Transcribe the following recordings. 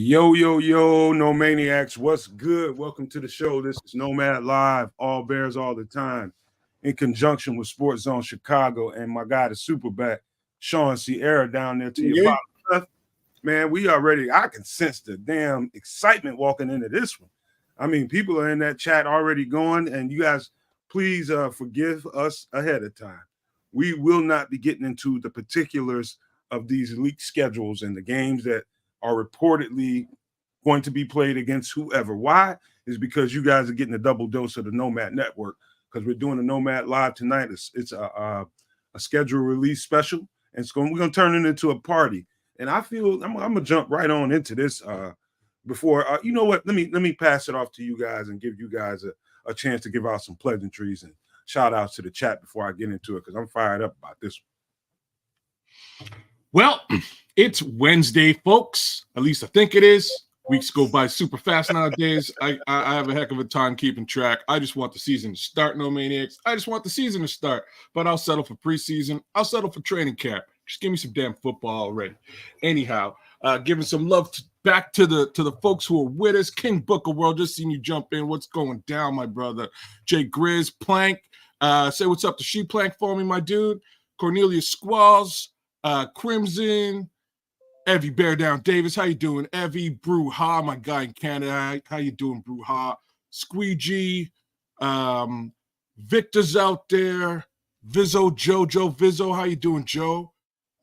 Yo, no maniacs. What's good? Welcome to the show. This is Nomad Live, all Bears all the time, in conjunction with Sports Zone Chicago and my guy, the SuperBack, Shawn Sierra, down there to your bottom left. Man, we are ready. I can sense the damn excitement walking into this one. I mean, people are in that chat already going, and you guys, please forgive us ahead of time. We will not be getting into the particulars of these league schedules and the games that are reportedly going to be played against whoever. Why? Is because you guys are getting a double dose of the Nomad Network, because we're doing a Nomad Live tonight. It's a schedule release special, and we're going to turn it into a party. And I feel I'm going to jump right on into this before you know what? Let me pass it off to you guys and give you guys a chance to give out some pleasantries and shout outs to the chat before I get into it, because I'm fired up about this one. Well, it's Wednesday, folks. At least I think it is. Weeks go by super fast nowadays. I have a heck of a time keeping track. I just want the season to start, no maniacs. I just want the season to start. But I'll settle for preseason. I'll settle for training camp. Just give me some damn football already. Anyhow, giving some love back to the folks who are with us. King Booker World, just seen you jump in. What's going down, my brother? Jay Grizz, Plank. Say what's up to She Plank for me, my dude. Cornelius Squalls. Crimson, Evie Bear Down Davis, how you doing? Evie, Bruha, my guy in Canada, how you doing, Bruha? Squeegee, Victor's out there, Vizzo, Jojo, Vizzo, how you doing, Joe?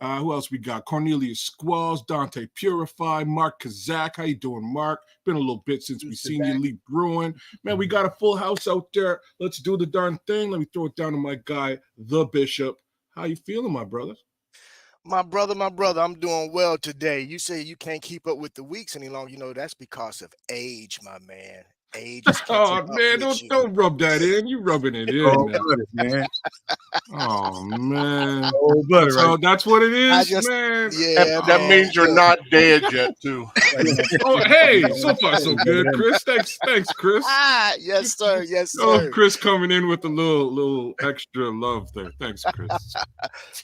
Who else we got? Cornelius Squalls, Dante Purify, Mark Kazak, how you doing, Mark? Been a little bit since we seen you, Lee Bruin. Man, we got a full house out there. Let's do the darn thing. Let me throw it down to my guy, the Bishop. How you feeling, my brother? My brother, I'm doing well today. You say you can't keep up with the weeks any longer. You know, that's because of age, my man. Age is oh, man, don't rub that in. You rubbing it in, man. Oh, man. That's what it is, man. Yeah, that means you're not dead yet, too. Oh, hey, so far so good, Chris. Thanks, Chris. Yes, sir. Yes, sir. Oh, Chris coming in with a little extra love there. Thanks, Chris.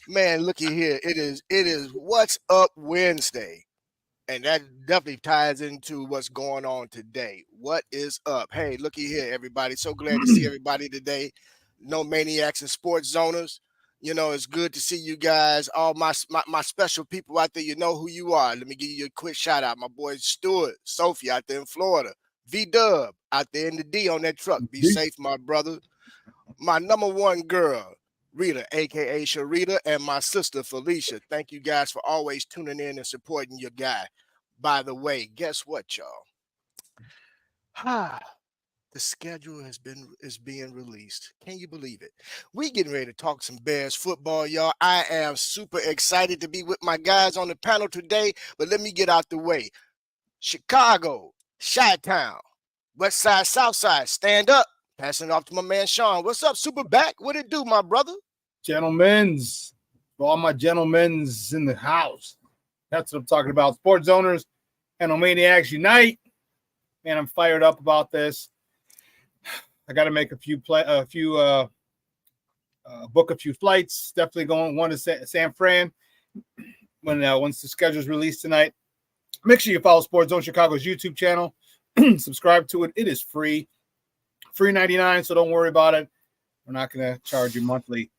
Man, looky here. It is What's Up Wednesday. And that definitely ties into what's going on today. What is up? Hey, looky here, everybody. So glad to see everybody today. No maniacs and sports zoners. You know, it's good to see you guys. All my special people out there, you know who you are. Let me give you a quick shout out. My boy Stuart, Sophie out there in Florida. V-Dub out there in the D on that truck. Be safe, my brother. My number one girl, Rita, a.k.a. Sharita, and my sister, Felicia. Thank you guys for always tuning in and supporting your guy. By the way, guess what, y'all? The schedule is being released. Can you believe it? We getting ready to talk some Bears football, y'all. I am super excited to be with my guys on the panel today, but let me get out the way. Chicago, Chi-Town, West Side, South Side, stand up. Passing it off to my man, Shawn. What's up, SuperBack? What it do, my brother? Gentlemen's. For all my gentlemen's in the house. That's what I'm talking about. Sports owners and Maniacs Unite. Man, I'm fired up about this. I got to make book a few flights. Definitely going one to San Fran once the schedule is released tonight. Make sure you follow Sports Zone Chicago's YouTube channel. Subscribe to it. It is free. Free 99, so don't worry about it. We're not going to charge you monthly.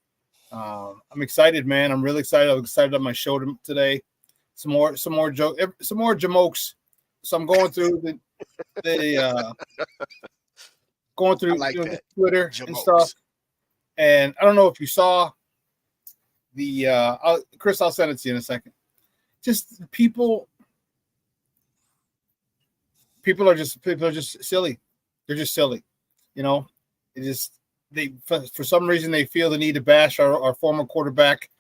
I'm excited, man. I'm really excited. I'm excited about my show today. Some more jamokes. So I'm going through Twitter jamokes and stuff. And I don't know if you saw Chris, I'll send it to you in a second. Just people are just silly. They're just silly. You know, for some reason they feel the need to bash our former quarterback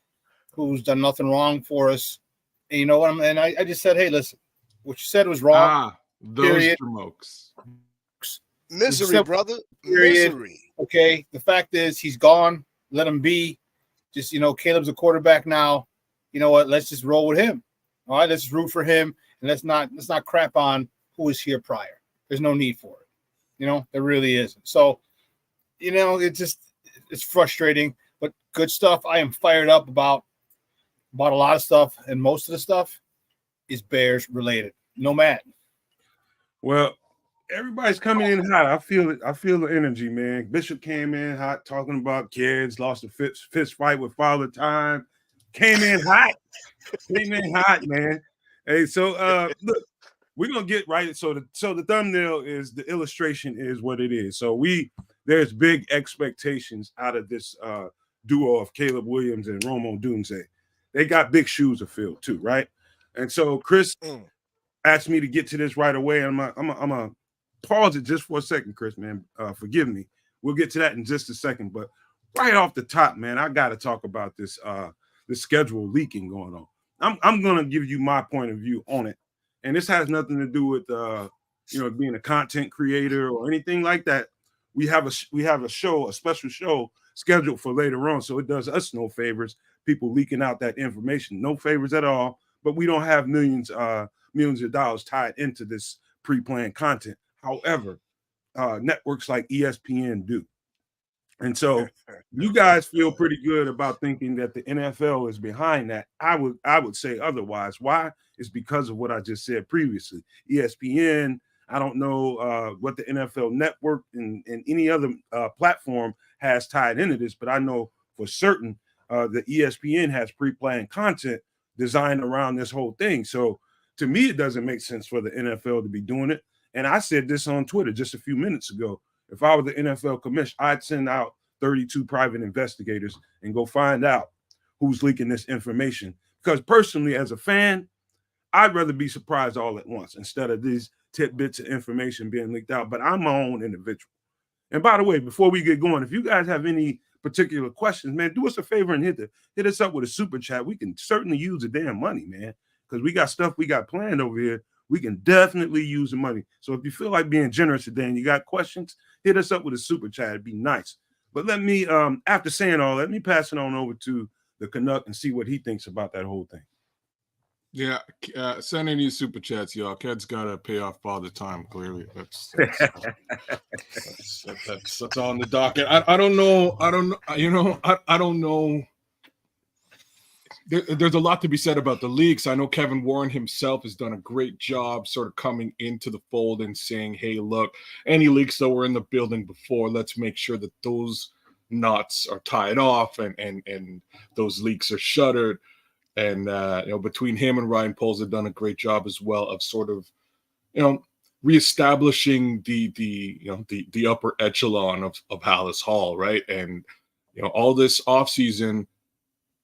who's done nothing wrong for us. And you know what? I just said, hey, listen, what you said was wrong. Those jamokes. Misery, brother. Misery. Okay. The fact is he's gone. Let him be. Just, Caleb's a quarterback now. You know what? Let's just roll with him. All right. Let's root for him. And let's not crap on who was here prior. There's no need for it. There really isn't. So, it's frustrating, but good stuff. I am fired up about a lot of stuff, and most of the stuff is Bears related. Nomad, Well, everybody's coming in hot. I feel it. I feel the energy, man. Bishop came in hot, talking about kids, lost a fist fight with Father Time. Came in hot. Came in hot, man. Hey, so look, we're gonna get right. So the thumbnail is the illustration is what it is. So there's big expectations out of this duo of Caleb Williams and Romo Dunze. They got big shoes to fill too, right? And so Chris asked me to get to this right away. I'm gonna pause it just for a second, Chris, man. Forgive me. We'll get to that in just a second. But right off the top, man, I got to talk about this schedule leaking going on. I'm gonna give you my point of view on it, and this has nothing to do with being a content creator or anything like that. We have a show, a special show scheduled for later on, so it does us no favors. People leaking out that information, no favors at all. But we don't have millions of dollars tied into this pre-planned content. However, networks like ESPN do. And so you guys feel pretty good about thinking that the NFL is behind that. I would say otherwise. Why? It's because of what I just said previously. ESPN, I don't know what the NFL network and any other platform has tied into this, but I know for certain that ESPN has pre-planned content designed around this whole thing. So to me, it doesn't make sense for the NFL to be doing it. And I said this on Twitter just a few minutes ago. If I were the NFL commissioner, I'd send out 32 private investigators and go find out who's leaking this information. Because personally, as a fan, I'd rather be surprised all at once instead of these tidbits of information being leaked out. But I'm my own individual. And by the way, before we get going, if you guys have any particular questions, man, do us a favor and hit us up with a super chat. We can certainly use the damn money, man, because we got stuff we got planned over here. We can definitely use the money. So if you feel like being generous today and you got questions, hit us up with a super chat. It'd be nice. But let me, after saying all that, let me pass it on over to the Canuck and see what he thinks about that whole thing. Yeah, send any super chats, y'all. Kedz got to pay off Father Time. Clearly, that's on the docket. I don't know. I don't know. I don't know. There's a lot to be said about the leaks. I know Kevin Warren himself has done a great job sort of coming into the fold and saying, hey, look, any leaks that were in the building before, let's make sure that those knots are tied off and those leaks are shuttered. And, between him and Ryan Poles have done a great job as well of sort of, reestablishing the upper echelon of Hallis Hall, right? And, all this offseason,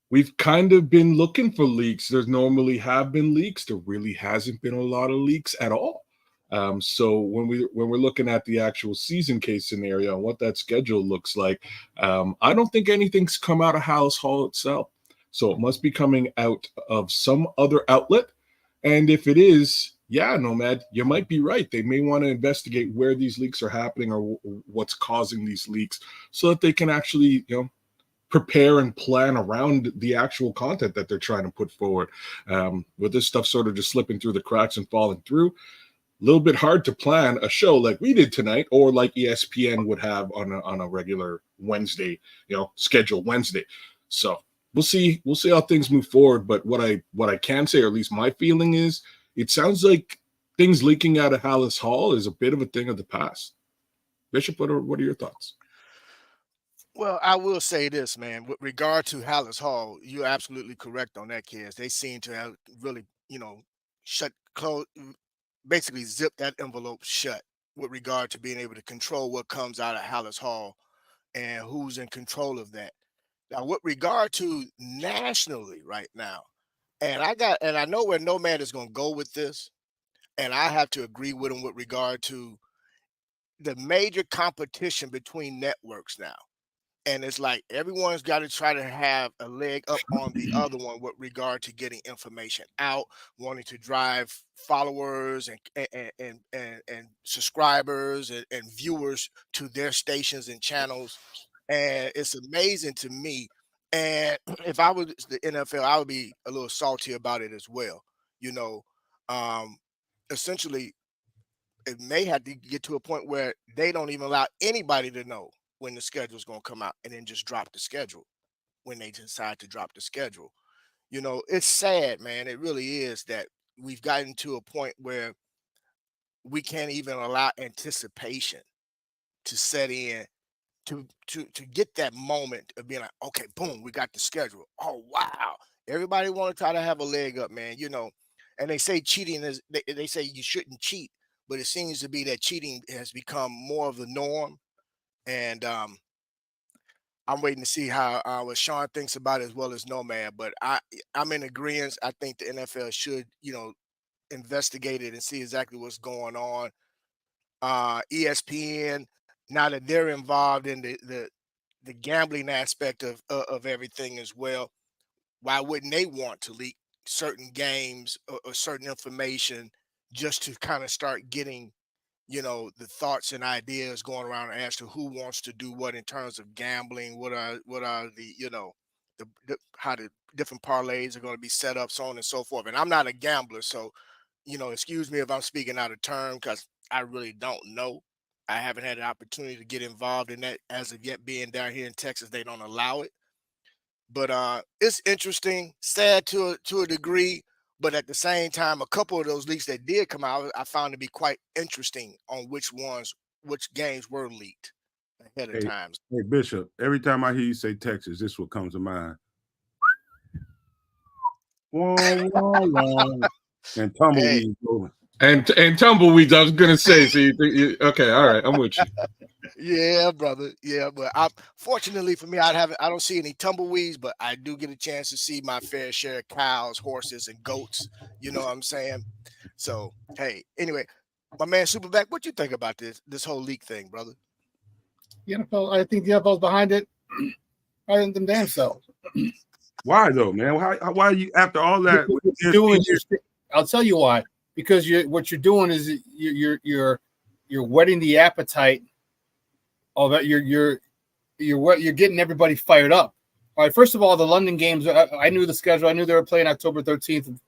we've kind of been looking for leaks. There's normally have been leaks. There really hasn't been a lot of leaks at all. So when we're looking at the actual season case scenario and what that schedule looks like, I don't think anything's come out of Hallis Hall itself. So it must be coming out of some other outlet. And if it is, yeah, Nomad, you might be right. They may want to investigate where these leaks are happening or what's causing these leaks so that they can actually, prepare and plan around the actual content that they're trying to put forward. With this stuff sort of just slipping through the cracks and falling through, a little bit hard to plan a show like we did tonight or like ESPN would have on a regular Wednesday, scheduled Wednesday. So we'll see how things move forward. But what I can say, or at least my feeling is, it sounds like things leaking out of Hallis Hall is a bit of a thing of the past. Bishop, what are your thoughts? Well, I will say this, man. With regard to Hallis Hall, you're absolutely correct on that, kids. They seem to have really, basically zip that envelope shut with regard to being able to control what comes out of Hallis Hall and who's in control of that. Now, with regard to nationally right now, and I know where Nomad is going to go with this, and I have to agree with him with regard to the major competition between networks now. And it's like everyone's got to try to have a leg up on the other one with regard to getting information out, wanting to drive followers and subscribers and viewers to their stations and channels. And it's amazing to me. And if I was the NFL, I would be a little salty about it as well. Essentially, it may have to get to a point where they don't even allow anybody to know when the schedule is going to come out and then just drop the schedule when they decide to drop the schedule. It's sad, man. It really is that we've gotten to a point where we can't even allow anticipation to set in to get that moment of being like, okay, boom, we got the schedule. Oh wow. Everybody want to try to have a leg up, man. And they say cheating is they say you shouldn't cheat, but it seems to be that cheating has become more of the norm. And I'm waiting to see how what Shawn thinks about it as well as Nomad. But I'm in agreement. I think the NFL should, investigate it and see exactly what's going on. ESPN, now that they're involved in the gambling aspect of everything as well, why wouldn't they want to leak certain games or certain information just to kind of start getting the thoughts and ideas going around as to who wants to do what in terms of gambling, what are the how the different parlays are going to be set up, so on and so forth. And I'm not a gambler, so excuse me if I'm speaking out of turn because I really don't know. I haven't had an opportunity to get involved in that as of yet. Being down here in Texas, they don't allow it. But it's interesting, sad to a degree. But at the same time, a couple of those leaks that did come out, I found to be quite interesting on which games were leaked ahead of time. Hey, Bishop, every time I hear you say Texas, this is what comes to mind. And tumbleweeds over. And tumbleweeds, I was gonna say. So okay, all right, I'm with you. Yeah, brother. Yeah, but fortunately for me, I don't see any tumbleweeds, but I do get a chance to see my fair share of cows, horses, and goats. You know what I'm saying? So hey, anyway, my man SuperBack, what you think about this whole leak thing, brother? The NFL, I think the NFL's behind it. Rather than them damn selves. Why though, man? Why are you after all that? I'll tell you why. Because what you're doing is you're whetting the appetite of it. You're getting everybody fired up. All right. First of all, the London games. I knew the schedule. I knew they were playing October 13th,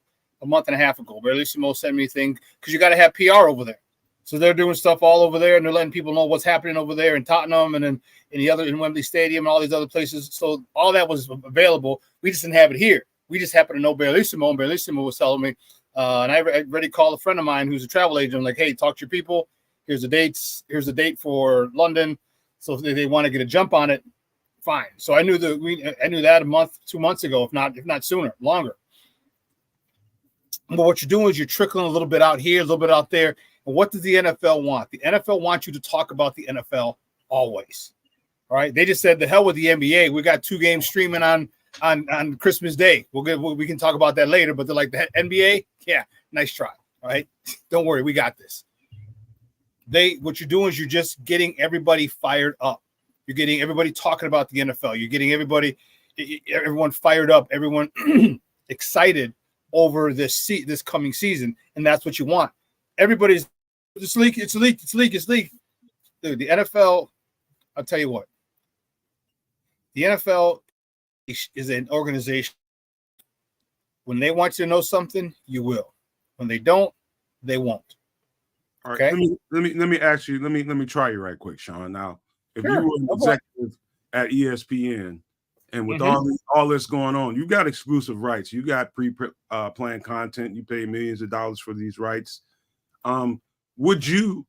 a month and a half ago. Barlissimo sent me a thing because you got to have PR over there. So they're doing stuff all over there, and they're letting people know what's happening over there in Tottenham and in Wembley Stadium and all these other places. So all that was available. We just didn't have it here. We just happened to know Barlissimo, and Barlissimo was telling me. And I already called a friend of mine who's a travel agent. I'm like, hey, talk to your people. Here's the dates. Here's the date for London. So if they want to get a jump on it, fine. So I knew that 2 months ago, if not sooner, longer. But what you're doing is you're trickling a little bit out here, a little bit out there. And what does the NFL want? The NFL wants you to talk about the NFL always. All right. They just said the hell with the NBA. We got 2 games streaming on Christmas Day. We can talk about that later, but they're like the NBA. Yeah, nice try. All right. Don't worry, we got this. What you're doing is you're just getting everybody fired up. You're getting everybody talking about the NFL. You're getting everyone fired up, everyone excited over this coming season, and that's what you want. Everybody's it's leak. Dude, the NFL, I'll tell you what. The NFL is an organization. When they want you to know something, you will. When they don't, they won't. All right. Okay. Let me ask you. Let me try you right quick, Shawn. Now, if Sure, you were an executive at ESPN, and with all this going on, you got exclusive rights. You got planned content. You pay millions of dollars for these rights. Would you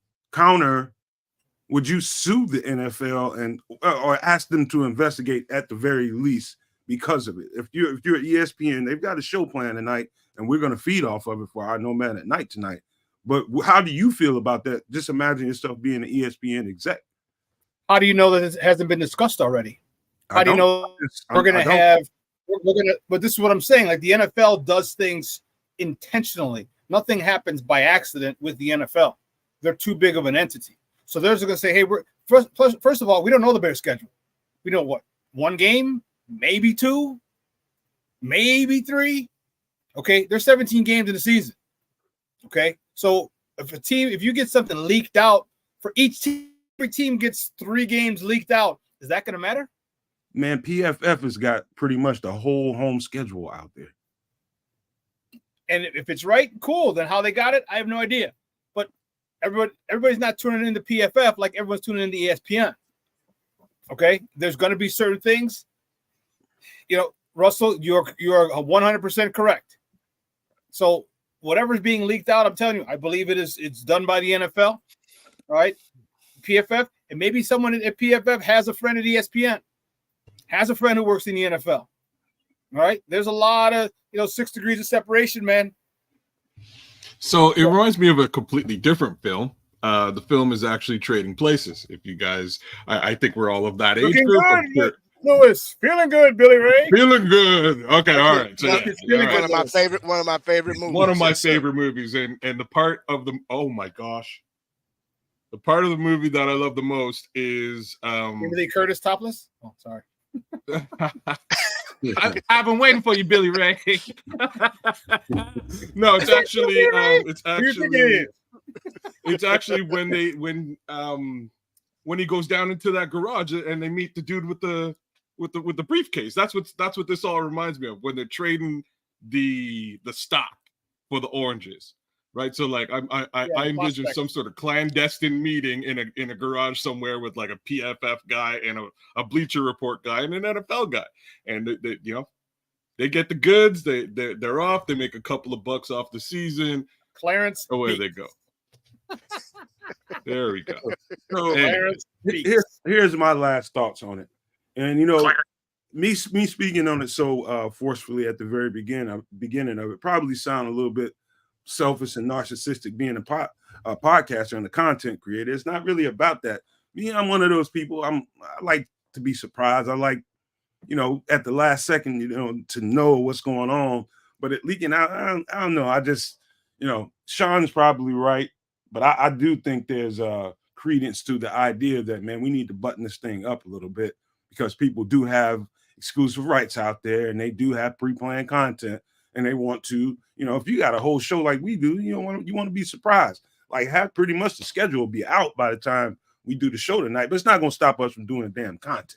sue the NFL or ask them to investigate at the very least because of it? If you're at ESPN, they've got a show plan tonight, and we're going to feed off of it for our Nomad at Night tonight. But how do you feel about that? Just imagine yourself being an ESPN exec. How do you know that it hasn't been discussed already? How do you know we're going to have? But this is what I'm saying. Like the NFL does things intentionally. Nothing happens by accident with the NFL. They're too big of an entity. So they're going to say, hey, first of all, we don't know the Bears schedule. We know what? 1 game, maybe 2, maybe 3. Okay, there's 17 games in the season. Okay, so if you get something leaked out for each team, every team gets 3 games leaked out. Is that going to matter? Man, PFF has got pretty much the whole home schedule out there. And if it's right, cool. Then how they got it, I have no idea. But everybody's not tuning into PFF like everyone's tuning into ESPN. Okay, there's going to be certain things. Russell, you're 100% correct. So whatever's being leaked out, I'm telling you, I believe it's done by the NFL, all right? PFF, and maybe someone at PFF has a friend at ESPN, has a friend who works in the NFL. All right. There's a lot of 6 degrees of separation, man. So it reminds me of a completely different film. The film is actually Trading Places. If you guys, I think we're all of that age group. Good, Lewis, feeling good, Billy Ray. Feeling good. Okay, all right. So One of my favorite movies. One of my favorite movies, and the part of the the part of the movie that I love the most is Timothy Curtis topless. Oh, sorry. I've been waiting for you, Billy Ray. No, it's actually when he goes down into that garage and they meet the dude with the briefcase. That's what this all reminds me of, when they're trading the stock for the oranges. Right, so like I envision some sort of clandestine meeting in a garage somewhere with like a PFF guy and a Bleacher Report guy and an NFL guy, and they get the goods. They're off. They make a couple of bucks off the season. Clarence, away they go. There we go. So here's my last thoughts on it, and me speaking on it so forcefully at the very beginning of it probably sound a little bit selfish and narcissistic, being a podcaster and a content creator. It's not really about that. I'm one of those people. I like to be surprised. I like, at the last second, to know what's going on. But it leaking out, I don't know. I just, Shawn's probably right, but I do think there's credence to the idea that, man, we need to button this thing up a little bit, because people do have exclusive rights out there, and they do have pre-planned content. And they want to, if you got a whole show like we do, you want to be surprised. Like, have pretty much the schedule be out by the time we do the show tonight, but it's not going to stop us from doing the damn content.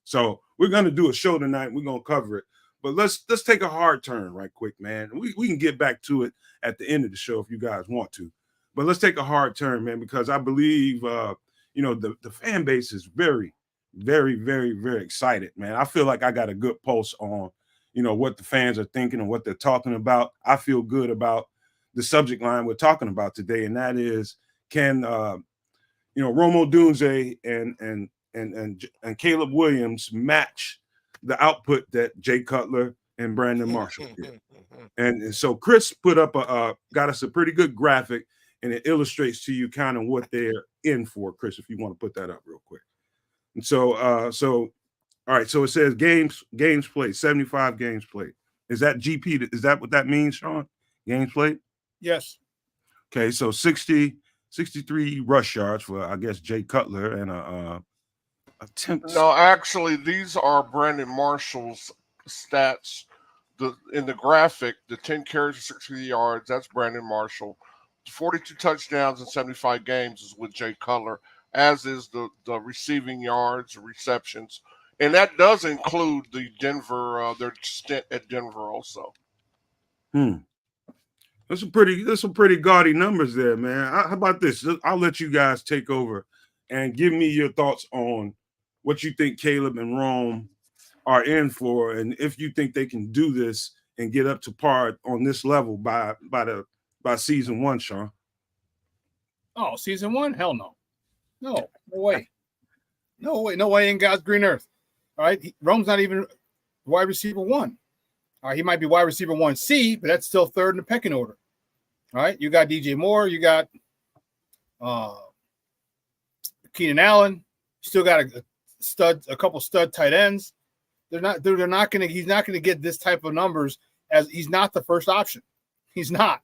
So we're going to do a show tonight. We're going to cover it, but let's take a hard turn right quick, man. We can get back to it at the end of the show if you guys want to, but let's take a hard turn, man, because I believe, the fan base is very, very, very, very excited, man. I feel like I got a good pulse on what the fans are thinking and what they're talking about. I feel good about the subject line we're talking about today, and that is, can Romo Dunze and Caleb Williams match the output that Jay Cutler and Brandon Marshall did? And so Chris put up got us a pretty good graphic, and it illustrates to you kind of what they're in for. Chris, if you want to put that up real quick. And so all right, so it says games played, 75 games played. Is that GP? Is that what that means, Shawn? Games played? Yes. Okay, so 63 rush yards for, I guess, Jay Cutler, and a attempt. No, actually, these are Brandon Marshall's stats. In the graphic, the 10 carries for 60 yards, that's Brandon Marshall. 42 touchdowns in 75 games is with Jay Cutler, as is the receiving yards, receptions. And that does include the Denver, their stint at Denver also. There's some pretty gaudy numbers there, man. How about this? I'll let you guys take over and give me your thoughts on what you think Caleb and Rome are in for, and if you think they can do this and get up to par on this level by season one, Shawn. Oh, season one? Hell no. No way. No way in God's green earth. All right, Rome's not even wide receiver one. All right, he might be wide receiver 1C, but that's still third in the pecking order. All right, you got DJ Moore, you got Keenan Allen, you still got a couple stud tight ends. He's not gonna get this type of numbers, as he's not the first option. He's not.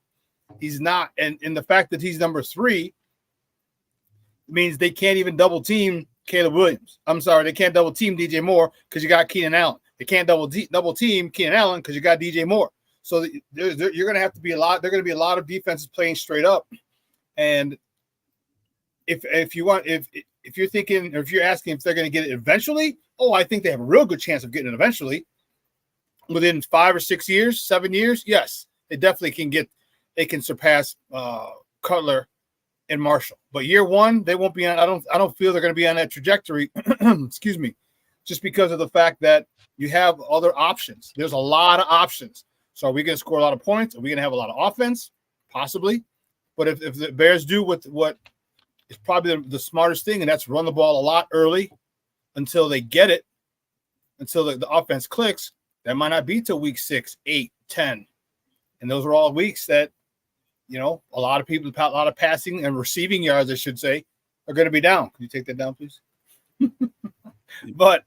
And the fact that he's number 3 means they can't even double team Caleb Williams. I'm sorry, they can't double team DJ Moore because you got Keenan Allen. They can't double team Keenan Allen because you got DJ Moore. So you're going to have to be a lot. There are going to be a lot of defenses playing straight up. And if you're thinking, or if you're asking if they're going to get it eventually, I think they have a real good chance of getting it eventually. Within 5 or 6 years, 7 years, yes, they definitely can get. They can surpass Cutler and Marshall. But year one, they won't be on. I don't feel they're going to be on that trajectory. Excuse me, just because of the fact that you have other options. There's a lot of options. So are we going to score a lot of points? Are we going to have a lot of offense? possibly. But if the Bears do what is probably the smartest thing, and that's run the ball a lot early until they get it, until the offense clicks, that might not be till week 6, 8, 10. And those are all weeks that, a lot of passing and receiving yards, I should say, are going to be down. Can you take that down, please? But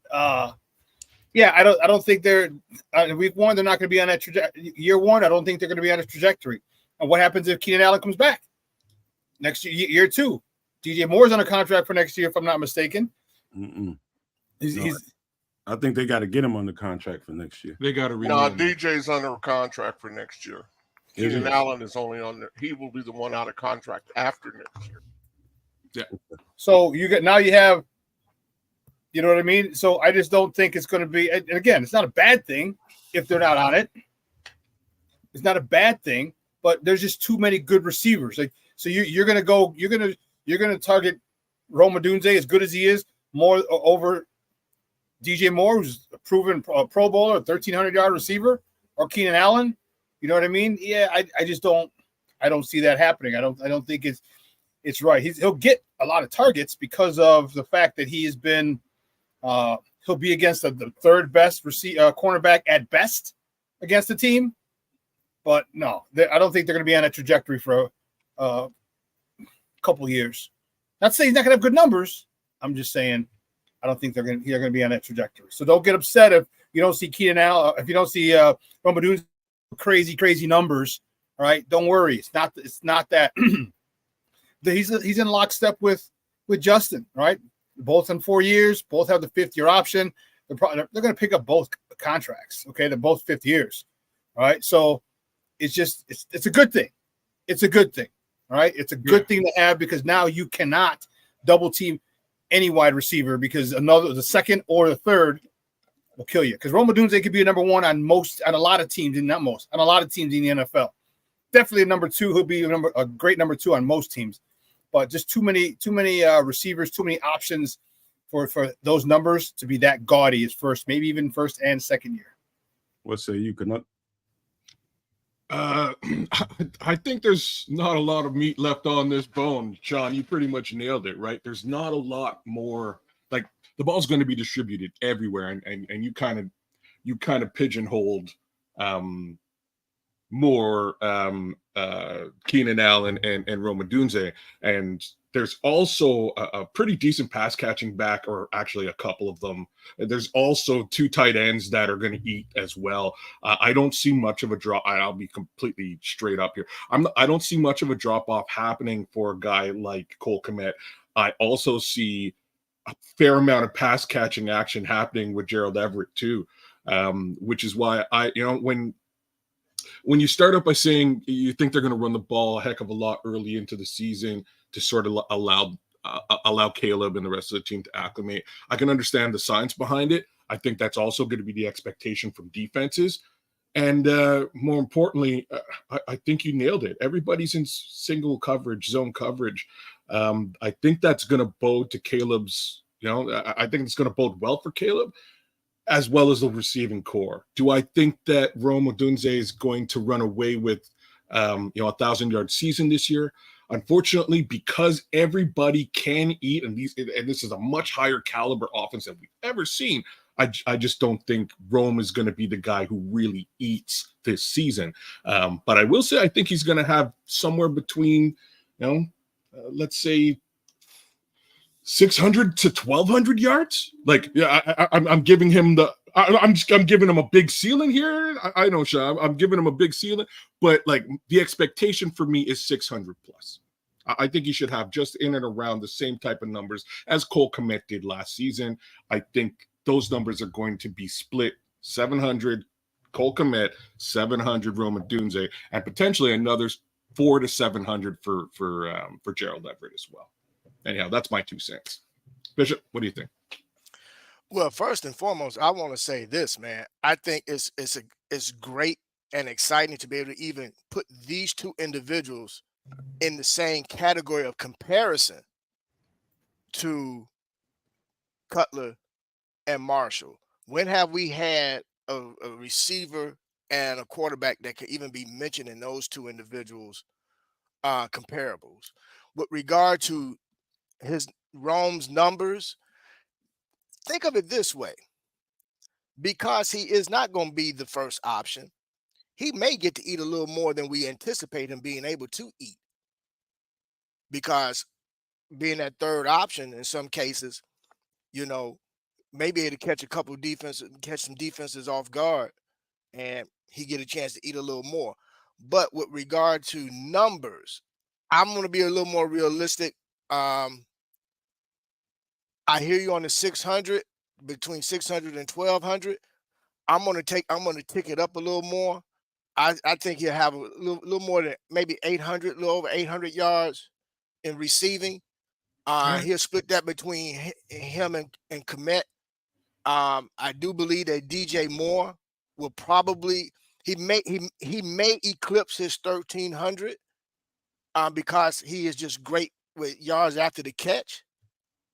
yeah, I don't think they're week 1. They're not going to be on that trajectory. Year 1, I don't think they're going to be on a trajectory. And what happens if Keenan Allen comes back next year? Year 2, DJ Moore's on a contract for next year, if I'm not mistaken. I think they got to get him on the contract for next year. They got to No, DJ's under contract for next year. Keenan Allen is only on there. He will be the one out of contract after next year. Yeah. So you have, you know what I mean? So I just don't think it's going to be, and again, it's not a bad thing if they're not on it. It's not a bad thing, but there's just too many good receivers. Like, so you're going to target Rome Odunze, as good as he is, more over DJ Moore, who's a proven Pro Bowler, 1,300-yard receiver, or Keenan Allen. You know what I mean? Yeah, I just don't. I don't see that happening. I don't think it's right. He'll get a lot of targets because of the fact that he has been. He'll be against the third best cornerback at best against the team. But no, I don't think they're going to be on a trajectory for a couple of years. Not saying he's not going to have good numbers. I'm just saying I don't think they're going to be on that trajectory. So don't get upset if you don't see Keenan Allen, if you don't see Romadune's crazy numbers. All right, don't worry. It's not that he's in lockstep with Justin. Right, both in 4 years, both have the 5th-year option. They're going to pick up both contracts. Okay, they're both 5th years. All right, so it's a good thing. It's a good thing. All right, it's a good thing to have because now you cannot double team any wide receiver because the second or the third will kill you. Because Rome Odunze could be a number 1 on a lot of teams, on a lot of teams in the NFL. Definitely a number 2. He'll be a great number 2 on most teams. But just too many receivers, too many options for those numbers to be that gaudy as first, maybe even first and second year. What say you, Canuck? I think there's not a lot of meat left on this bone, Sean. You pretty much nailed it, right? There's not a lot more. Like the ball's going to be distributed everywhere, and you kind of pigeonholed more Keenan Allen and Rome Odunze, and there's also a pretty decent pass catching back, or actually a couple of them. There's also 2 tight ends that are going to eat as well. I don't see much of a drop. I'll be completely straight up here. I don't see much of a drop off happening for a guy like Cole Kmet. I also see a fair amount of pass catching action happening with Gerald Everett too, which is why when you start up by saying you think they're going to run the ball a heck of a lot early into the season to sort of allow Caleb and the rest of the team to acclimate, I can understand the science behind it. I think that's also going to be the expectation from defenses. And more importantly, I think you nailed it. Everybody's in single coverage, zone coverage. I think that's going to bode to Caleb's, I think it's going to bode well for Caleb, as well as the receiving core. Do I think that Rome Odunze is going to run away with, a 1,000-yard season this year? Unfortunately, because everybody can eat, and this is a much higher caliber offense than we've ever seen, I just don't think Rome is going to be the guy who really eats this season. But I will say I think he's going to have somewhere between, let's say 600 to 1,200 yards. Like, yeah, I'm giving him I'm giving him a big ceiling here. I know, Sean, I'm giving him a big ceiling, but like the expectation for me is 600 plus. I think he should have just in and around the same type of numbers as Cole Kmet did last season. I think those numbers are going to be split 700 Cole Kmet, 700 Rome Odunze, and potentially another 400 to 700 for Gerald Everett as well. Anyhow, that's my 2 cents. Bishop, what do you think? Well, first and foremost, I want to say this, man. I think it's great and exciting to be able to even put these 2 individuals in the same category of comparison to Cutler and Marshall. When have we had a receiver and a quarterback that could even be mentioned in those 2 individuals comparables. With regard to Rome's numbers, think of it this way. Because he is not going to be the first option, he may get to eat a little more than we anticipate him being able to eat. Because being that third option in some cases, maybe able to catch some defenses off guard, and he get a chance to eat a little more. But with regard to numbers, I'm going to be a little more realistic. I hear you on the 600, between 600 and 1200. I'm going to tick it up a little more. I think he'll have a little more than maybe 800, a little over 800 yards in receiving. He'll split that between him and Komet. I do believe that DJ Moore will probably he may eclipse his 1300 because he is just great with yards after the catch.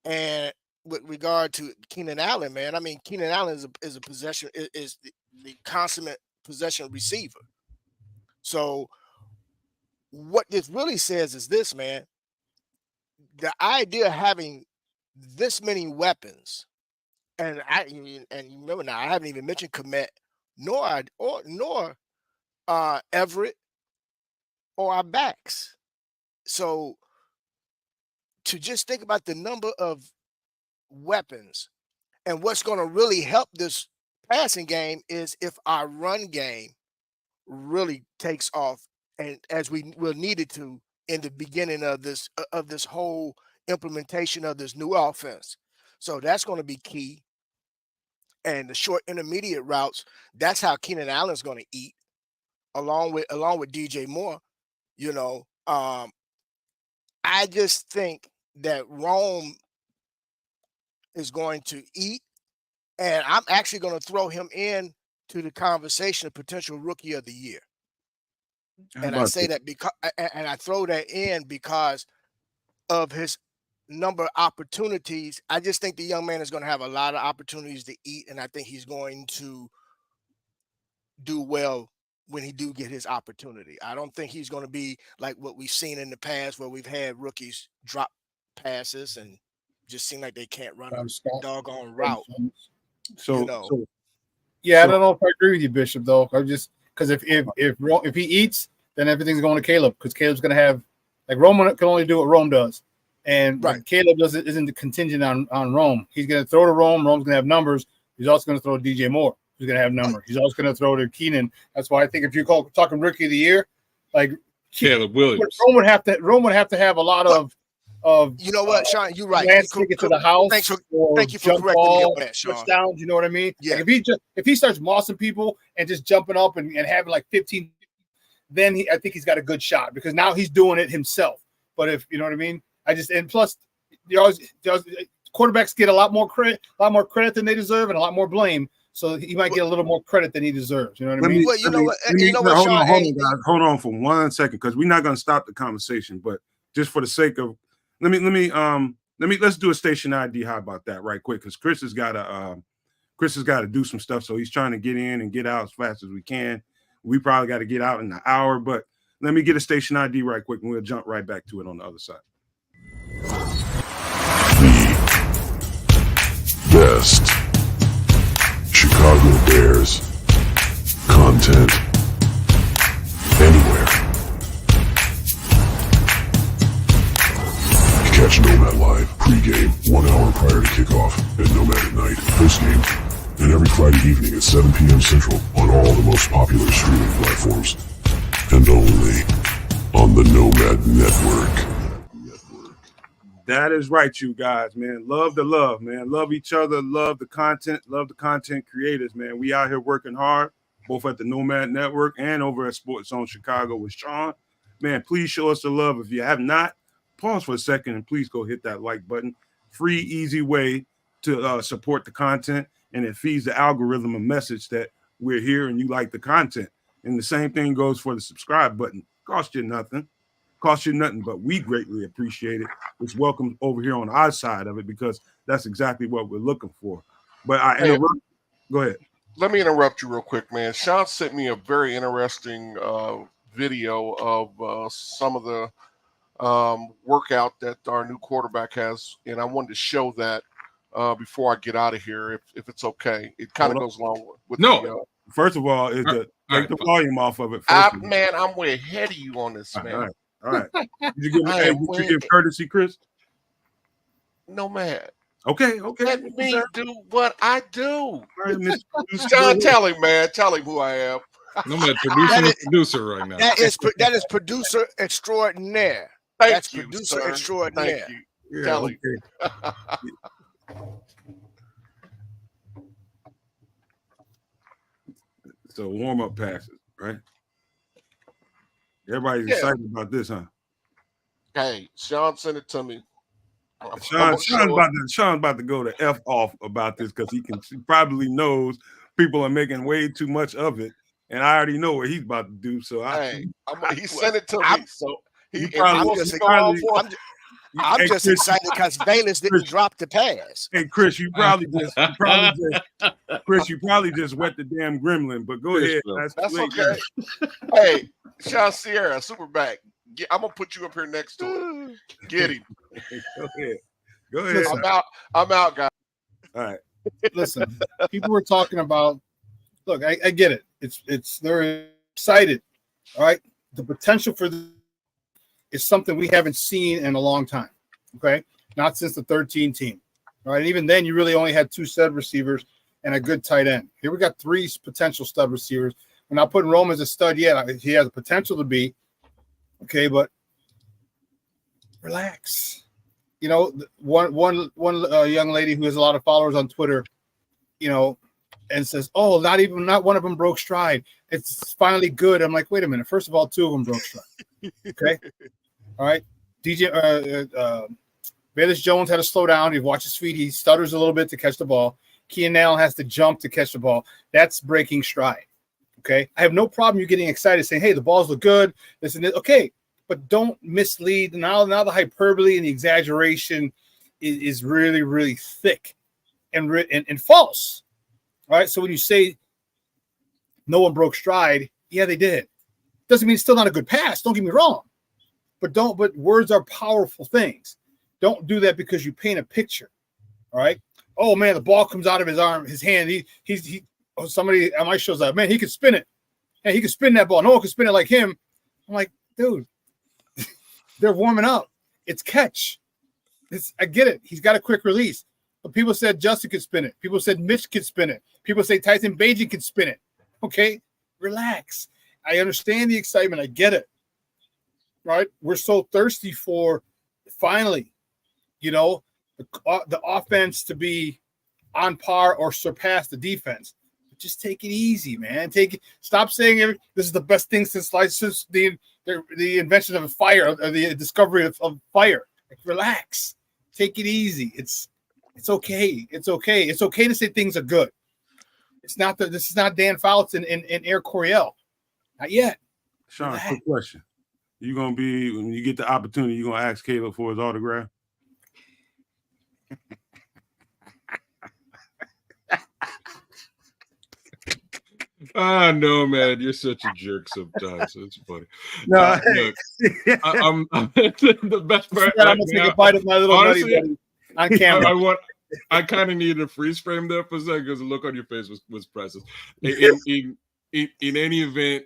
And with regard to Keenan Allen, man, I mean, Keenan Allen is a possession is the consummate possession receiver. So what this really says is this, man. The idea of having this many weapons, and remember now, I haven't even mentioned Komet, nor Everett, or our backs. So to just think about the number of weapons, and what's going to really help this passing game is if our run game really takes off, and as we will need it to in the beginning of this whole implementation of this new offense. So that's going to be key. And the short intermediate routes, that's how Keenan Allen's going to eat, along with DJ Moore. I just think that Rome is going to eat, and I'm actually going to throw him in to the conversation of potential rookie of the year. And I say that because, and I throw that in because of his number of opportunities. I just think the young man is going to have a lot of opportunities to eat, and I think he's going to do well when he do get his opportunity. I don't think he's going to be like what we've seen in the past, where we've had rookies drop passes and just seem like they can't run a doggone route. Yeah, I don't know if I agree with you, Bishop, though. I just because if he eats, then everything's going to Caleb, because Caleb's going to have, like, Rome can only do what Rome does, and right. Caleb isn't contingent on Rome. He's going to throw to Rome. Rome's going to have numbers. He's also going to throw to DJ Moore. He's going to have numbers. He's also going to throw to Keenan. That's why I think if you're talking rookie of the year, like Caleb Williams, Rome would have to have a lot of. You know what, Sean? You're right. Take it to the house. Thank you for correcting me on that, Sean. Touchdowns, you know what I mean? Yeah. Like if he starts mossing people and just jumping up and having like 15, then I think he's got a good shot, because now he's doing it himself. But if you know what I mean, plus quarterbacks get a lot more credit than they deserve, and a lot more blame. So he might get a little more credit than he deserves. You know what I mean? Hold on for 1 second, because we're not going to stop the conversation, but just for the sake of let's do a station ID. How about that, right quick? Because Chris has got to do some stuff, so he's trying to get in and get out as fast as we can. We probably got to get out in an hour, but let me get a station ID right quick, and we'll jump right back to it on the other side. The best Chicago Bears content anywhere. Catch Nomad live pregame 1 hour prior to kickoff, and Nomad at night postgame, and every Friday evening at 7 p.m. Central on all the most popular streaming platforms, and only on the Nomad Network. That is right, you guys, man. Love the love, man. Love each other. Love the content. Love the content creators, man. We out here working hard, both at the Nomad Network and over at Sports Zone Chicago with Sean. Man, please show us the love. If you have not, pause for a second and please go hit that like button. Free, easy way to support the content, and it feeds the algorithm a message that we're here and you like the content. And the same thing goes for the subscribe button. Cost you nothing, but we greatly appreciate it. It's welcome over here on our side of it, because that's exactly what we're looking for. But go ahead. Let me interrupt you real quick, man. Sean sent me a very interesting video of some of the workout that our new quarterback has, and I wanted to show that before I get out of here, if it's okay. It kind of goes along with No. First of all, is take the volume off of it. Man, I'm way ahead of you on this, man. All right. Did you give courtesy, Chris? No, man. Okay. Let me do what I do. All right, Mr. John, tell him, man. Tell him who I am. No, man, producer right now. That is producer extraordinaire. Thank you, producer sir. extraordinaire. Thank you. Tell him. So warm-up passes, right? Everybody's excited about this, huh? Hey, Shawn sent it to me. Shawn's about to go to F off about this because he probably knows people are making way too much of it, and I already know what he's about to do. So he sent it to me. So I'm just excited because Bayless didn't drop the pass. Hey, Chris, you probably just wet the damn gremlin. But go ahead. That's okay. Hey, Shawn Sierra, SuperBack. I'm gonna put you up here next to him. Get him. Go ahead. I'm out, guys. All right. Listen, people were talking about. Look, I get it. They're excited. All right, the potential for this is something we haven't seen in a long time. Okay, not since the 13 team. All right, and even then, you really only had 2 stud receivers and a good tight end. Here we got 3 potential stud receivers. We're not putting Rome as a stud yet. He has the potential to be. Okay, but relax. You know, one young lady who has a lot of followers on Twitter, you know, and says, "Oh, not one of them broke stride. It's finally good." I'm like, wait a minute. First of all, 2 of them broke stride. Okay, all right. Bayless Jones had to slow down. He watched his feet. He stutters a little bit to catch the ball. Keenan Allen has to jump to catch the ball. That's breaking stride. Okay, I have no problem you getting excited saying, "Hey, the balls look good." This and this. Okay, but don't mislead. Now the hyperbole and the exaggeration is really, really thick and false. All right. So when you say no one broke stride, yeah, they did. Doesn't mean it's still not a good pass. Don't get me wrong. But words are powerful things. Don't do that because you paint a picture. All right. Oh man, the ball comes out of his arm, his hand. Somebody on my show's like, man, he could spin it. And he could spin that ball. No one could spin it like him. I'm like, dude, they're warming up. It's catch. I get it. He's got a quick release. But people said Justin could spin it. People said Mitch could spin it. People say Tyson Bagent could spin it. Okay, relax. I understand the excitement. I get it. Right? We're so thirsty for finally, you know, the offense to be on par or surpass the defense. Just take it easy, man. Stop saying this is the best thing since the invention of fire, or the discovery of fire. Like, relax. Take it easy. It's okay. It's okay. It's okay to say things are good. This is not Dan Fouts and Air Coryell. Not yet. Shawn, quick question. You gonna be, when you get the opportunity, you gonna ask Caleb for his autograph? No, man, you're such a jerk sometimes. It's funny. No, look, I'm the best part. I'm gonna take a bite of my little honestly, nutty on camera. I kind of needed a freeze frame there for a second because the look on your face was priceless. In any event,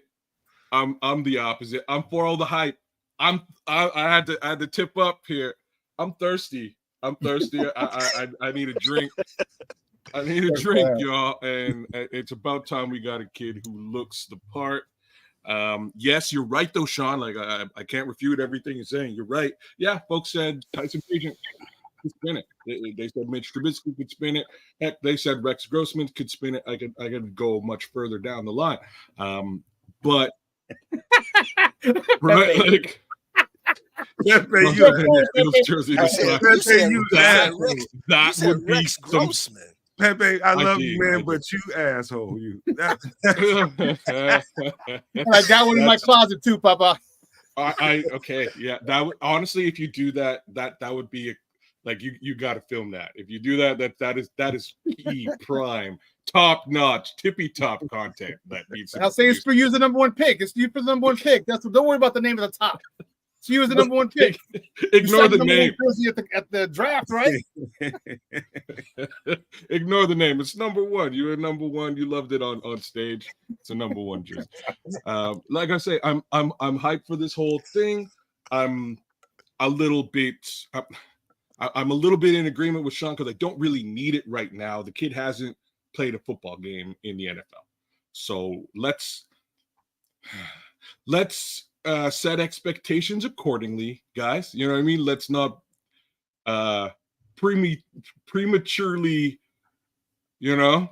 I'm the opposite. I'm for all the hype. I had to tip up here. I'm thirsty. I need a drink. I need a drink, y'all, and it's about time we got a kid who looks the part. Yes, you're right, though, Shawn. Like, I can't refute everything you're saying. You're right. Yeah, folks said Tyson Bagent could spin it. They said Mitch Trubisky could spin it. Heck, they said Rex Grossman could spin it. I could go much further down the line. But right, like. That would be some. Pepe, I love you, man, but you asshole, you. I got one in my closet too, Papa. Okay, yeah. That would honestly, if you do that, that would be Like you got to film that. If you do that, that is key, prime, top notch, tippy top content that needs. I'll say it's for you as the number one pick. It's you for the number one pick. Don't worry about the name at the top. It's you as the number one pick. Ignore the name. At the draft, right? Ignore the name. It's number one. You were number one. You loved it on stage. It's a number one jersey. Like I say, I'm hyped for this whole thing. I'm a little bit in agreement with Shawn because I don't really need it right now. The kid hasn't played a football game in the NFL, so let's set expectations accordingly, guys. You know what I mean? Let's not prematurely, you know.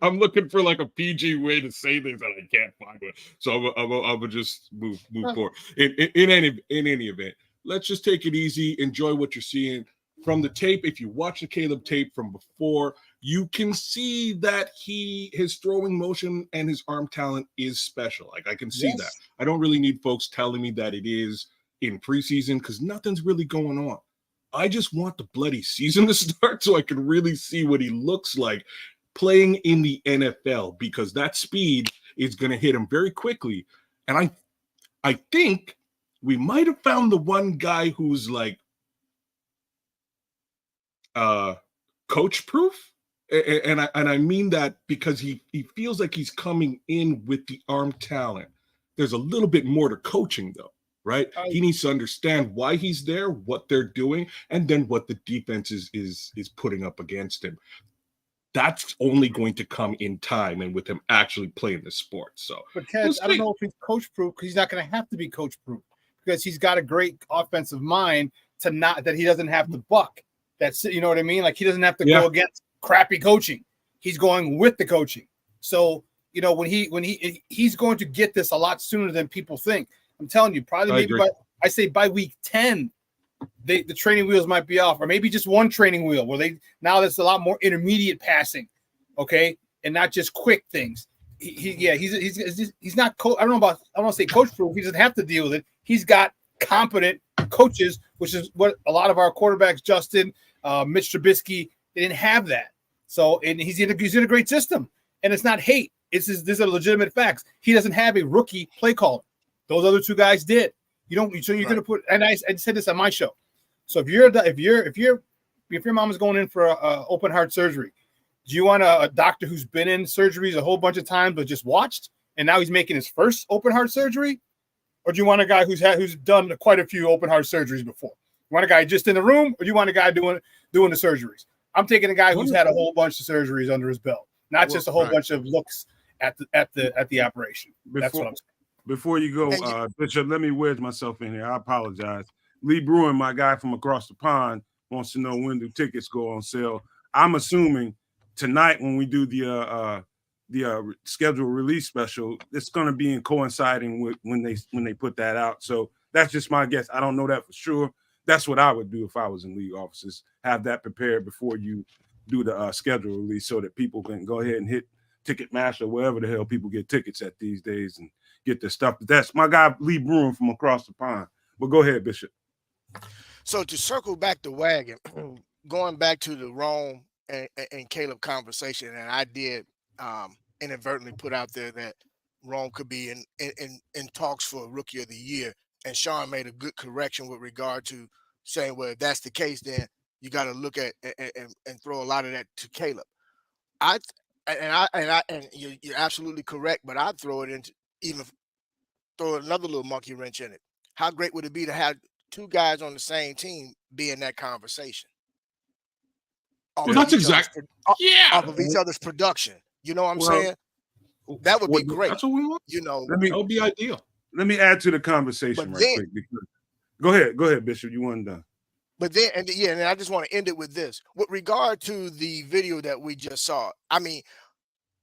I'm looking for like a PG way to say things that I can't find it. So I will just move forward. In any event, let's just take it easy. Enjoy what you're seeing from the tape. If you watch the Caleb tape from before, you can see that his throwing motion and his arm talent is special. Like I can see that. I don't really need folks telling me that it is in preseason because nothing's really going on. I just want the bloody season to start so I can really see what he looks like playing in the NFL, because that speed is going to hit him very quickly. And I think we might have found the one guy who's like coach proof. And I mean that because he feels like he's coming in with the arm talent. There's a little bit more to coaching though, right? He needs to understand why he's there, what they're doing, and then what the defense is putting up against him. That's only going to come in time and with him actually playing the sport. So, but Kedz, I don't know if he's coach proof because he's not going to have to be coach proof because he's got a great offensive mind that he doesn't have to buck. That's, you know what I mean? Like he doesn't have to go against crappy coaching. He's going with the coaching. So, you know, when he's going to get this a lot sooner than people think. I'm telling you, probably by week 10, the training wheels might be off, or maybe just one training wheel where now there's a lot more intermediate passing, okay, and not just quick things. He's not I don't want to say coach proof. He doesn't have to deal with it. He's got competent coaches, which is what a lot of our quarterbacks, Justin, Mitch Trubisky, they didn't have that. So, and he's in a great system, and it's not hate. These are legitimate facts. He doesn't have a rookie play caller. Those other two guys did. So you're going to put, and I said this on my show. So if your mom is going in for a open heart surgery, do you want a doctor who's been in surgeries a whole bunch of times but just watched and now he's making his first open heart surgery, or do you want a guy who's done quite a few open heart surgeries before? You want a guy just in the room, or do you want a guy doing the surgeries? I'm taking a guy who's had a whole bunch of surgeries under his belt, not just a whole bunch of looks at the operation. That's what I'm saying. Before you go, Bishop, let me wedge myself in here. I apologize. Lee Bruin, my guy from across the pond, wants to know when do tickets go on sale. I'm assuming tonight when we do the schedule release special, it's going to be coinciding with when they put that out. So that's just my guess. I don't know that for sure. That's what I would do if I was in league offices. Have that prepared before you do the schedule release so that people can go ahead and hit Ticketmaster, wherever the hell people get tickets at these days, and get their stuff. But that's my guy, Lee Bruin from across the pond. But go ahead, Bishop. So to circle back the wagon, going back to the Rome and Caleb conversation, and I did inadvertently put out there that Rome could be in talks for Rookie of the Year, and Shawn made a good correction with regard to saying, well, if that's the case, then you got to look at and throw a lot of that to Caleb. And you're absolutely correct, but I'd throw another little monkey wrench in it. How great would it be to have two guys on the same team be in that conversation? Well, that's exactly off of each other's production. You know what I'm saying? That would be great. That's what we want. That would be ideal. Let me add to the conversation quick. Go ahead, Bishop. You weren't done. But then, and I just want to end it with this. With regard to the video that we just saw, I mean,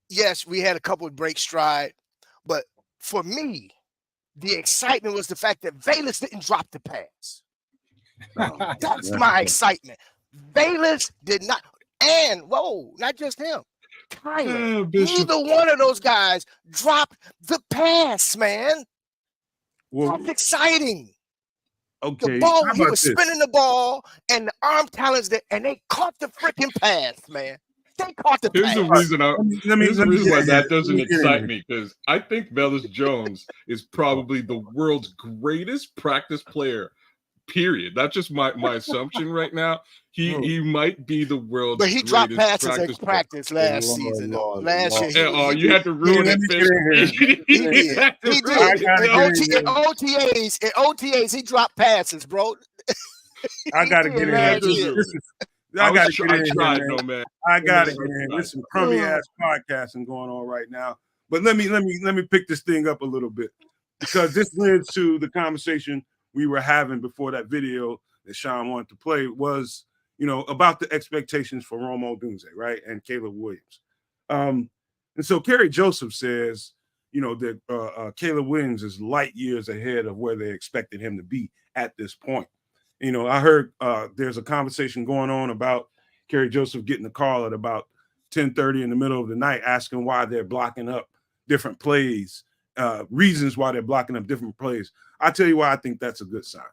yes, we had a couple of break stride, but for me, the excitement was the fact that Velus didn't drop the pass. That's my excitement. Velus did not, and not just him. Kyler, neither one of those guys dropped the pass, man. That's exciting. Okay. The ball, how he about was this? spinning the ball, and the arm talents there, and they caught the freaking pass, man. They caught the Here's pass. the reason. Here's the reason why get that in. doesn't Let me get in excite here. me, because I think Velus Jones is probably the world's greatest practice player. Period. That's just my assumption right now. He might be the world's But he dropped greatest passes in player. practice last season. Last year, You had to ruin Let it, me Fish. get in here. he did. He did. I gotta In get in here. OTAs, he dropped passes, bro. I gotta He get did in last here. year. I gotta get in tried, here, man. no man. I gotta I get in. tried. There's some crummy ass podcasting going on right now. But let me pick this thing up a little bit, because this leads to the conversation we were having before that video that Shawn wanted to play, was, you know, about the expectations for Rome Odunze, right, and Caleb Williams. And so Kerry Joseph says, you know, that Caleb Williams is light years ahead of where they expected him to be at this point. You know, I heard there's a conversation going on about Kerry Joseph getting a call at about 10:30 in the middle of the night asking why they're blocking up different plays, reasons why they're blocking up different plays. I tell you why I think that's a good sign.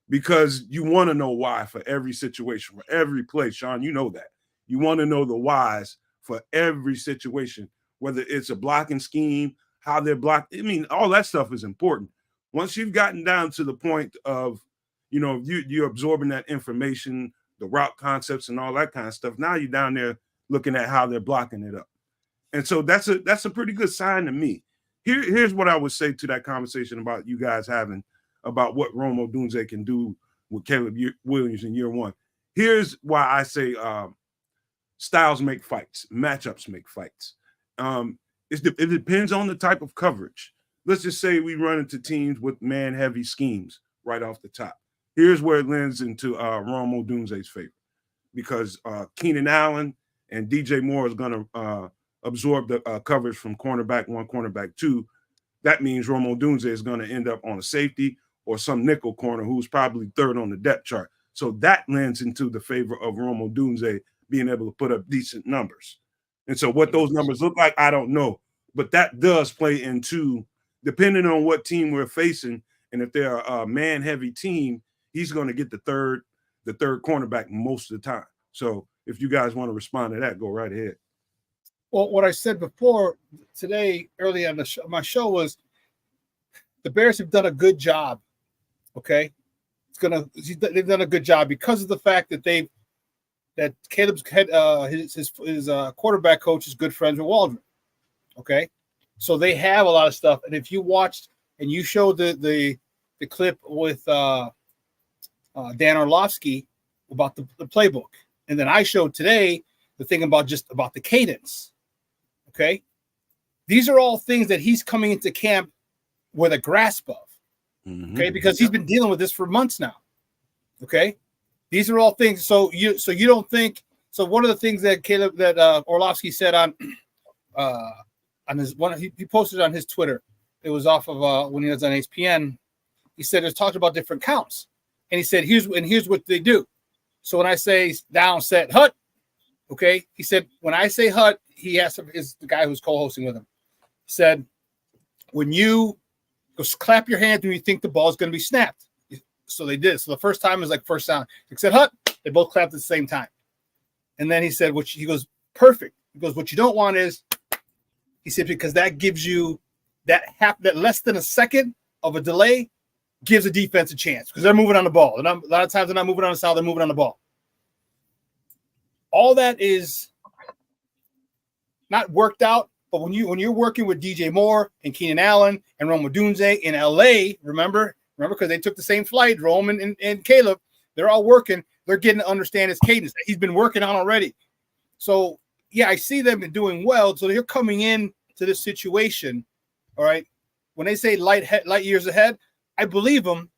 Because you want to know why for every situation, for every play. Shawn, you know that. You want to know the whys for every situation, whether it's a blocking scheme, how they're blocked. I mean, all that stuff is important. Once you've gotten down to the point of, you know, you're absorbing that information, the route concepts and all that kind of stuff, now you're down there looking at how they're blocking it up. And so that's a pretty good sign to me. Here's what I would say to that conversation about you guys having about what Rome Odunze can do with Caleb Williams in year one. Here's why I say styles make fights, matchups make fights. It depends on the type of coverage. Let's just say we run into teams with man-heavy schemes right off the top. Here's where it lends into Rome Odunze's favor, because Keenan Allen and DJ Moore is going to absorb the coverage from cornerback one, cornerback two. That means Rome Odunze is going to end up on a safety or some nickel corner who's probably third on the depth chart. So that lends into the favor of Rome Odunze being able to put up decent numbers. And so what those numbers look like, I don't know. But that does play into, depending on what team we're facing, and if they're a man-heavy team, he's going to get the third cornerback most of the time. So if you guys want to respond to that, go right ahead. Well, what I said before today, early on my show, was the Bears have done a good job. Okay, they've done a good job because of the fact that Caleb's his quarterback coach is good friends with Waldron. Okay, so they have a lot of stuff. And if you watched and you showed the clip with Dan Orlovsky about the playbook, and then I showed today the thing about the cadence. Okay, these are all things that he's coming into camp with a grasp of. Okay, because he's been dealing with this for months now. Okay, these are all things. So you don't think so? One of the things that Orlovsky said on his one, he posted on his Twitter. It was off of when he was on ESPN. He said it's talked about different counts, and he said here's what they do. So when I say down, set, hut, okay, he said when I say hut, he asked is the guy who's co-hosting with him. He said when you just clap your hands when you think the ball is going to be snapped. So they did. So the first time was like first down. He said hut. They both clapped at the same time. And then he said, he goes, perfect. He goes, what you don't want is, he said, because that gives you that less than a second of a delay gives a defense a chance because they're moving on the ball. And a lot of times they're not moving on the side, they're moving on the ball. All that is not worked out. But when you're working with DJ Moore and Keenan Allen and Rome Odunze in LA, remember because they took the same flight, Rome and Caleb, they're all working. They're getting to understand his cadence that he's been working on already. So yeah, I see them doing well. So they're coming in to this situation. All right. When they say light years ahead, I believe them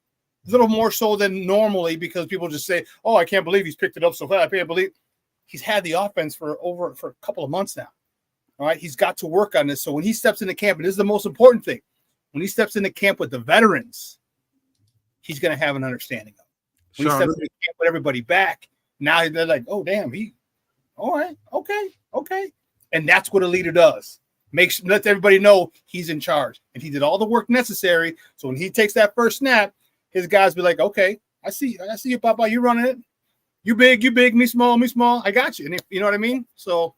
a little more so than normally because people just say, "Oh, I can't believe he's picked it up so fast." I can't believe he's had the offense for a couple of months now. All right, he's got to work on this. So when he steps into camp, and this is the most important thing, when he steps into camp with the veterans, he's going to have an understanding of it. When he steps into camp with everybody back, now they're like, oh, damn, all right, okay. And that's what a leader does. Lets everybody know he's in charge. And he did all the work necessary. So when he takes that first snap, his guys be like, okay, I see you, Papa, you running it. You big, me small. I got you. And you know what I mean? So,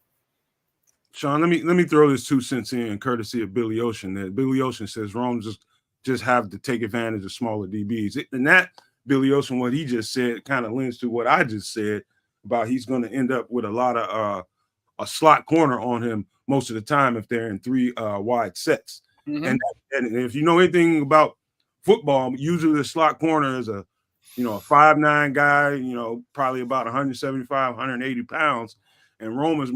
Shawn, let me throw this 2 cents in, courtesy of Billy Ocean. That Billy Ocean says Rome just have to take advantage of smaller DBs. And that Billy Ocean, what he just said, kind of lends to what I just said about he's going to end up with a lot of a slot corner on him most of the time if they're in 3 wide sets. mm-hmm. And if you know anything about football, usually the slot corner is a 5'9" guy, probably about 175, 180 pounds. And Rome is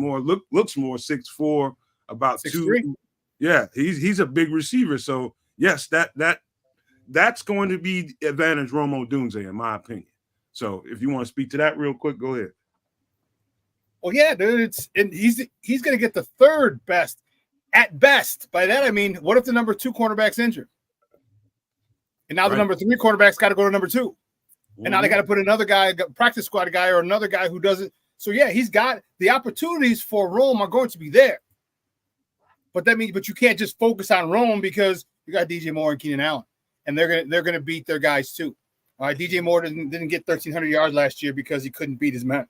looks more 6'4", about 6'3". 2. Yeah, he's a big receiver. So yes, that's going to be advantage Rome Odunze, in my opinion. So if you want to speak to that real quick, go ahead. Well, yeah, dude, he's going to get the 3rd best at best. By that I mean, what if the number 2 cornerback's injured, and now the number 3 cornerback's got to go to number 2, and now they got to put another guy, practice squad guy, or another guy who doesn't. So yeah, he's got the opportunities for Rome are going to be there, but you can't just focus on Rome because you got DJ Moore and Keenan Allen, and they're gonna beat their guys too. All right, DJ Moore didn't get 1,300 yards last year because he couldn't beat his man.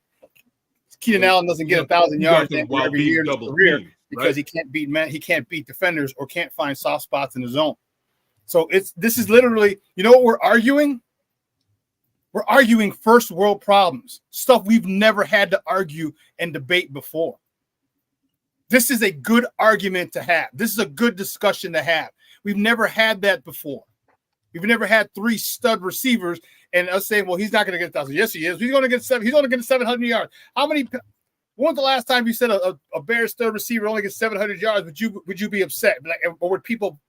Keenan Allen doesn't get 1,000 yards every year in his career because he can't beat men, he can't beat defenders, or can't find soft spots in the zone. So this is literally, what we're arguing? We're arguing first world problems, stuff we've never had to argue and debate before. This is a good argument to have. This is a good discussion to have. We've never had that before. We've never had 3 stud receivers and us saying, well, he's not going to get 1,000. Yes, he is. He's going to get 700 yards. When was the last time you said a Bears stud receiver only gets 700 yards? Would you be upset? Or would people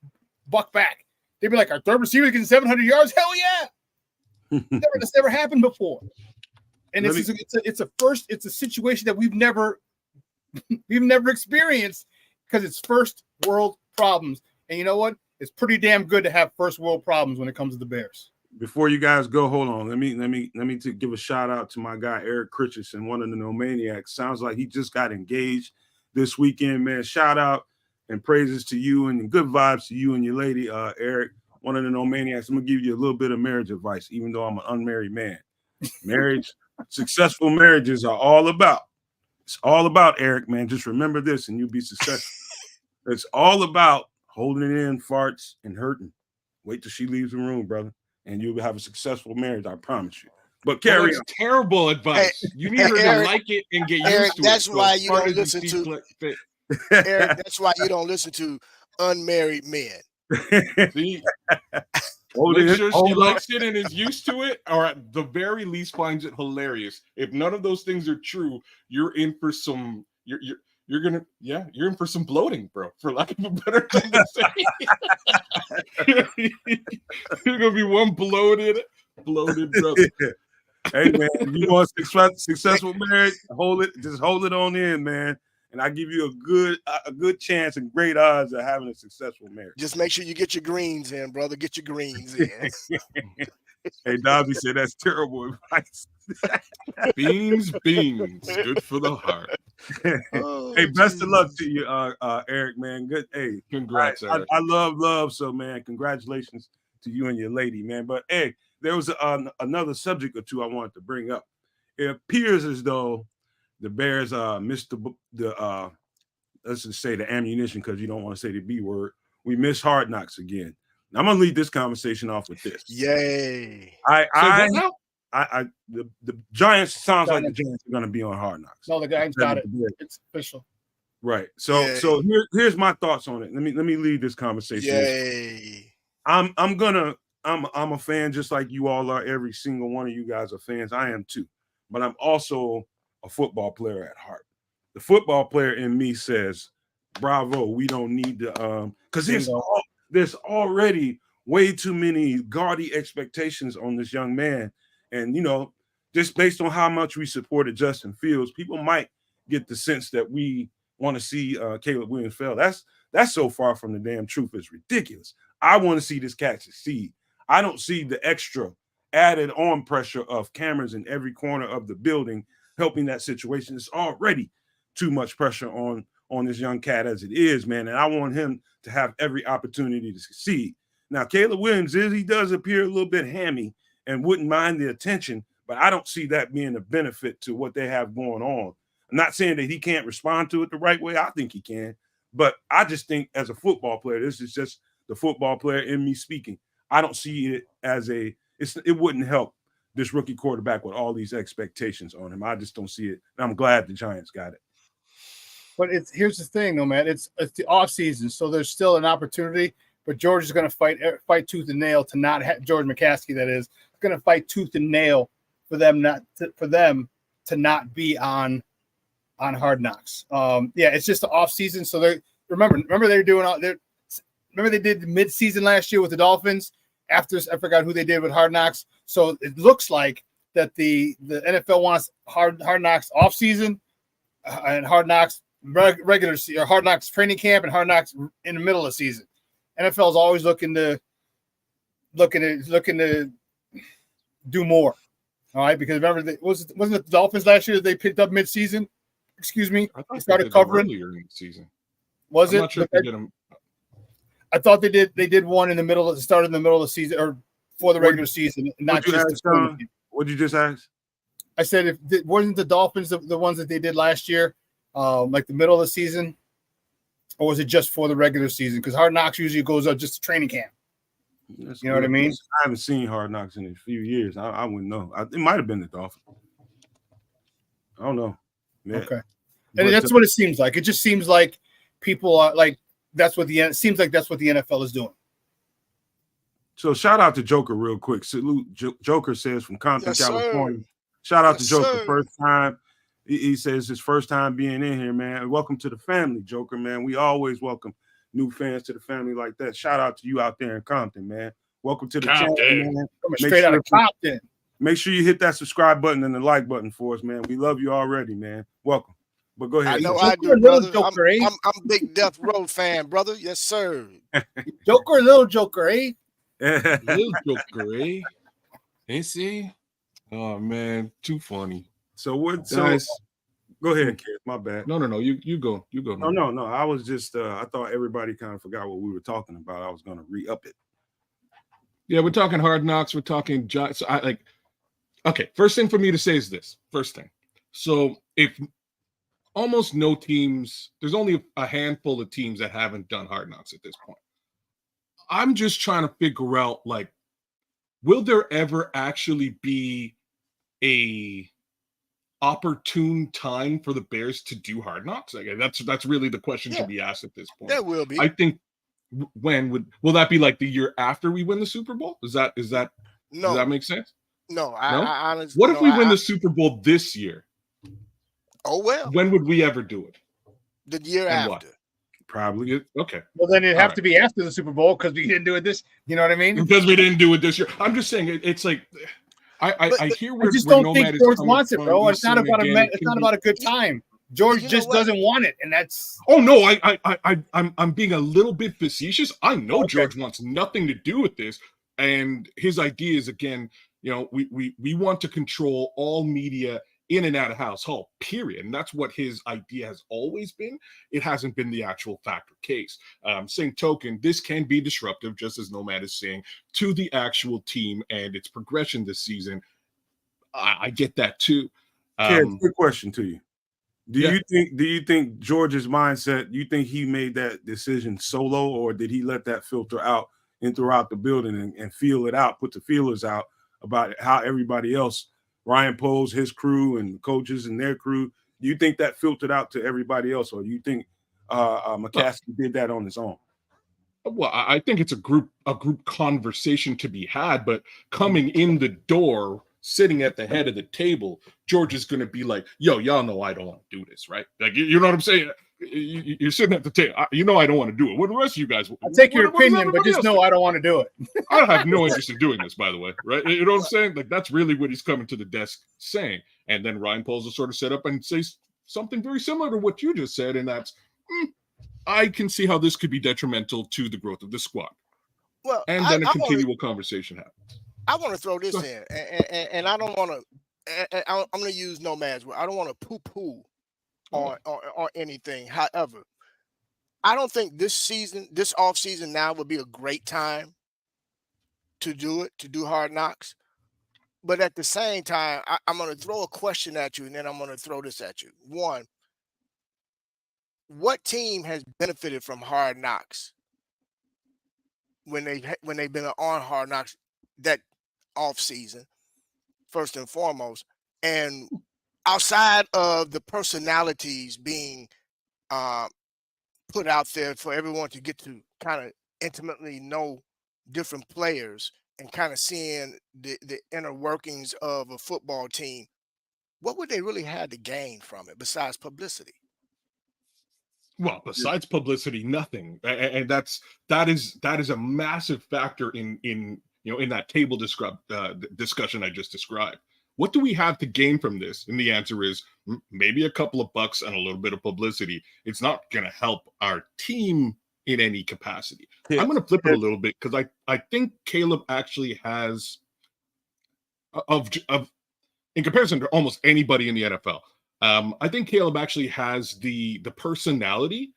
buck back? They'd be like, our 3rd receiver getting 700 yards? Hell yeah. That's never happened before. And it's a situation that we've never experienced because it's first world problems. And you know what? It's pretty damn good to have first world problems when it comes to the Bears. Before you guys go, hold on. Let me give a shout out to my guy Eric Christensen, one of the Nomaniacs. Sounds like he just got engaged this weekend, man. Shout out and praises to you and good vibes to you and your lady, Eric, one of the Nomaniacs. I'm gonna give you a little bit of marriage advice, even though I'm an unmarried man. Marriage, successful marriages are all about. It's all about, Eric, man. Just remember this and you'll be successful. It's all about holding it in, farts, and hurting. Wait till she leaves the room, brother, and you'll have a successful marriage, I promise you. But carry on. Terrible advice. You need her to like it and get used to that's it. Why you don't listen to Eric, that's why you don't listen to unmarried men. See? Make sure she likes it and is used to it, or at the very least finds it hilarious. If none of those things are true, you're in for some. You're in for some bloating, bro. For lack of a better thing to say, you're gonna be one bloated brother. Hey man, you want successful marriage? Just hold it on in, man. And I give you a good chance and great odds of having a successful marriage. Just make sure you get your greens in, brother. Get your greens in. Hey, Dobby said that's terrible advice. Beans, good for the heart. Hey, best of luck to you, Eric, man. Good. Hey, congrats, Eric. I love. So, man, congratulations to you and your lady, man. But hey, there was another subject or two I wanted to bring up. It appears as though the Bears missed the let's just say the ammunition, because you don't want to say the B word. We missed Hard Knocks again. Now, I'm gonna lead this conversation off with this. Yay! The Giants sounds like the Giants are gonna be on Hard Knocks. No, the Giants got it. It's official. Right. So here's my thoughts on it. Let me lead this conversation. Yay! I'm a fan just like you all are. Every single one of you guys are fans. I am too. But I'm also a football player at heart. The football player in me says, bravo, we don't need to because there's already way too many gaudy expectations on this young man. And just based on how much we supported Justin Fields, people might get the sense that we want to see Caleb Williams fail. That's so far from the damn truth. It's ridiculous. I want to see this cat succeed. I don't see the extra added on pressure of cameras in every corner of the building helping that situation. It's already too much pressure on this young cat as it is, man. And I want him to have every opportunity to succeed. Now, Caleb Williams he does appear a little bit hammy and wouldn't mind the attention, but I don't see that being a benefit to what they have going on. I'm not saying that he can't respond to it the right way. I think he can, but I just think as a football player, this is just the football player in me speaking. I don't see it as it wouldn't help this rookie quarterback with all these expectations on him. I just don't see it. And I'm glad the Giants got it. But here's the thing, though, man. It's the offseason, so there's still an opportunity. But George is going to fight tooth and nail to not have George McCaskey. That is going to fight tooth and nail for them to not be on Hard Knocks. It's just the offseason. So they remember they're doing all. Remember they did the midseason last year with the Dolphins. After I forgot who they did with Hard Knocks. So it looks like that the NFL wants Hard Knocks offseason and Hard Knocks regular season, or Hard Knocks training camp and Hard Knocks in the middle of the season. NFL is always looking to do more. All right, because remember, wasn't it the Dolphins last year that they picked up midseason? Excuse me, they started covering earlier in the season. Was I'm it? not sure if they did them. I thought they did. They did one in the middle. Started in the middle of the season or for the regular season, not just the. What did you just ask? I said, wasn't the Dolphins the ones that they did last year, like the middle of the season, or was it just for the regular season? Because Hard Knocks usually goes up just to training camp. You know what I mean? I haven't seen Hard Knocks in a few years. I wouldn't know. It might have been the Dolphins. I don't know. Yeah. Okay, and that's what it seems like. It just seems like people are like it seems like that's what the NFL is doing. So shout out to Joker real quick. Salute. Joker says from Compton, California. Sir. Shout out to Yes, Joker. sir. First time. He says his first time being in here, man. Welcome to the family, Joker, man. We always welcome new fans to the family like that. Shout out to you out there in Compton, man. Welcome to the channel, man. Coming straight out of Compton. Make sure you hit that subscribe button and the like button for us, man. We love you already, man. Welcome. But go ahead. I know Joker, I do, brother. Joker, eh? I'm big Death Row fan, brother. Yes, sir. Joker, little Joker, eh? Little Joker, eh? Ain't see? Oh man, too funny. So what? Guys, go ahead, kid. My bad. No. You go. You go. No. I was just. I thought everybody kind of forgot what we were talking about. I was going to re-up it. Yeah, we're talking Hard Knocks. We're talking. So okay, first thing for me to say is this. First thing. So if almost no teams, there's only a handful of teams that haven't done Hard Knocks at this point. I'm just trying to figure out, like, will there ever actually be a opportune time for the Bears to do Hard Knocks? Like, that's really the question to be asked at this point. There will be. I think will that be like the year after we win the Super Bowl? Does that No. does that make sense? No, No? I honestly. What if we win the Super Bowl this year? Oh well, When would we ever do it? the year And after. what? Probably. Okay. Well, then it'd have All to be after the Super Bowl because we didn't do it this. You know what I mean? Because we didn't do it this year. I'm just saying it's like I hear where I just where don't Nomad think is George coming wants it, from. bro. He's It's not saying about again, it's not about a good time. George You know just what? doesn't want it, and that's. Oh no, I'm being a little bit facetious. I know Okay. George wants nothing to do with this, and his idea is, again, we want to control all media in and out of household, period. And that's what his idea has always been. It hasn't been the actual fact or case. Same token, this can be disruptive, just as Nomad is saying, to the actual team and its progression this season. I get that too. Kid, quick question to you. Do Yeah. you think George's mindset, you think he made that decision solo, or did he let that filter out and throughout the building and feel it out, put the feelers out about how everybody else, Ryan Poles, his crew, and coaches and their crew, do you think that filtered out to everybody else, or do you think McCaskey did that on his own? Well, I think it's a group conversation to be had, but coming in the door, sitting at the head of the table, George is going to be like, yo, y'all know I don't want to do this, right? Like, you know what I'm saying? You're sitting at the table. I don't want to do it. What the rest of you guys? I'll take your what does opinion, but everybody just else know think? I don't want to do it. I have no interest in doing this, by the way, right? You know what I'm saying? Like, that's really what he's coming to the desk saying. And then Ryan Poles will sort of set up and say something very similar to what you just said, and that's, I can see how this could be detrimental to the growth of the squad. Well, And then a continual conversation happens. I want to throw this in, and I don't want to. I'm going to use Nomad's word. I don't want to poo-poo on anything. However, I don't think this off season now would be a great time to do Hard Knocks. But at the same time, I'm going to throw a question at you, and then I'm going to throw this at you. One, what team has benefited from Hard Knocks when they've been on Hard Knocks that off season, first and foremost, and outside of the personalities being put out there for everyone to get to kind of intimately know different players and kind of seeing the inner workings of a football team, what would they really have to gain from it besides publicity? Well, besides publicity, nothing, and that is a massive factor in that table discussion I just described. What do we have to gain from this? And the answer is maybe a couple of bucks and a little bit of publicity. It's not going to help our team in any capacity. Yeah. I'm going to flip it a little bit because I think Caleb actually has of in comparison to almost anybody in the NFL. I think Caleb actually has the personality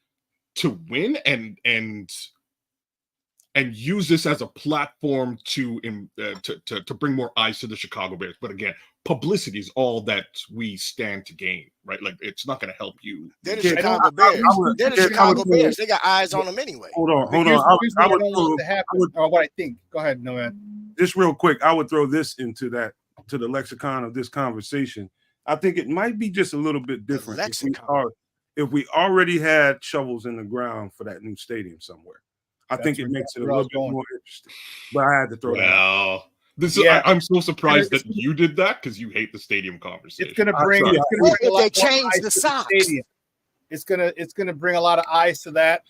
to win and use this as a platform to bring more eyes to the Chicago Bears. But again, publicity is all that we stand to gain, right? Like, it's not going to help you. They're the Chicago Bears. They're the Chicago Bears. They got eyes on them anyway. Hold on. Here's what I don't want to happen, or what I think. Go ahead, Nomad. Just real quick, I would throw this into to the lexicon of this conversation. I think it might be just a little bit different if we already had shovels in the ground for that new stadium somewhere. I think it makes it a little bit more interesting. But I had to throw that out. I'm so surprised that you did that because you hate the stadium conversation. It's going to bring. If they change the socks, it's going to bring a lot of eyes to that.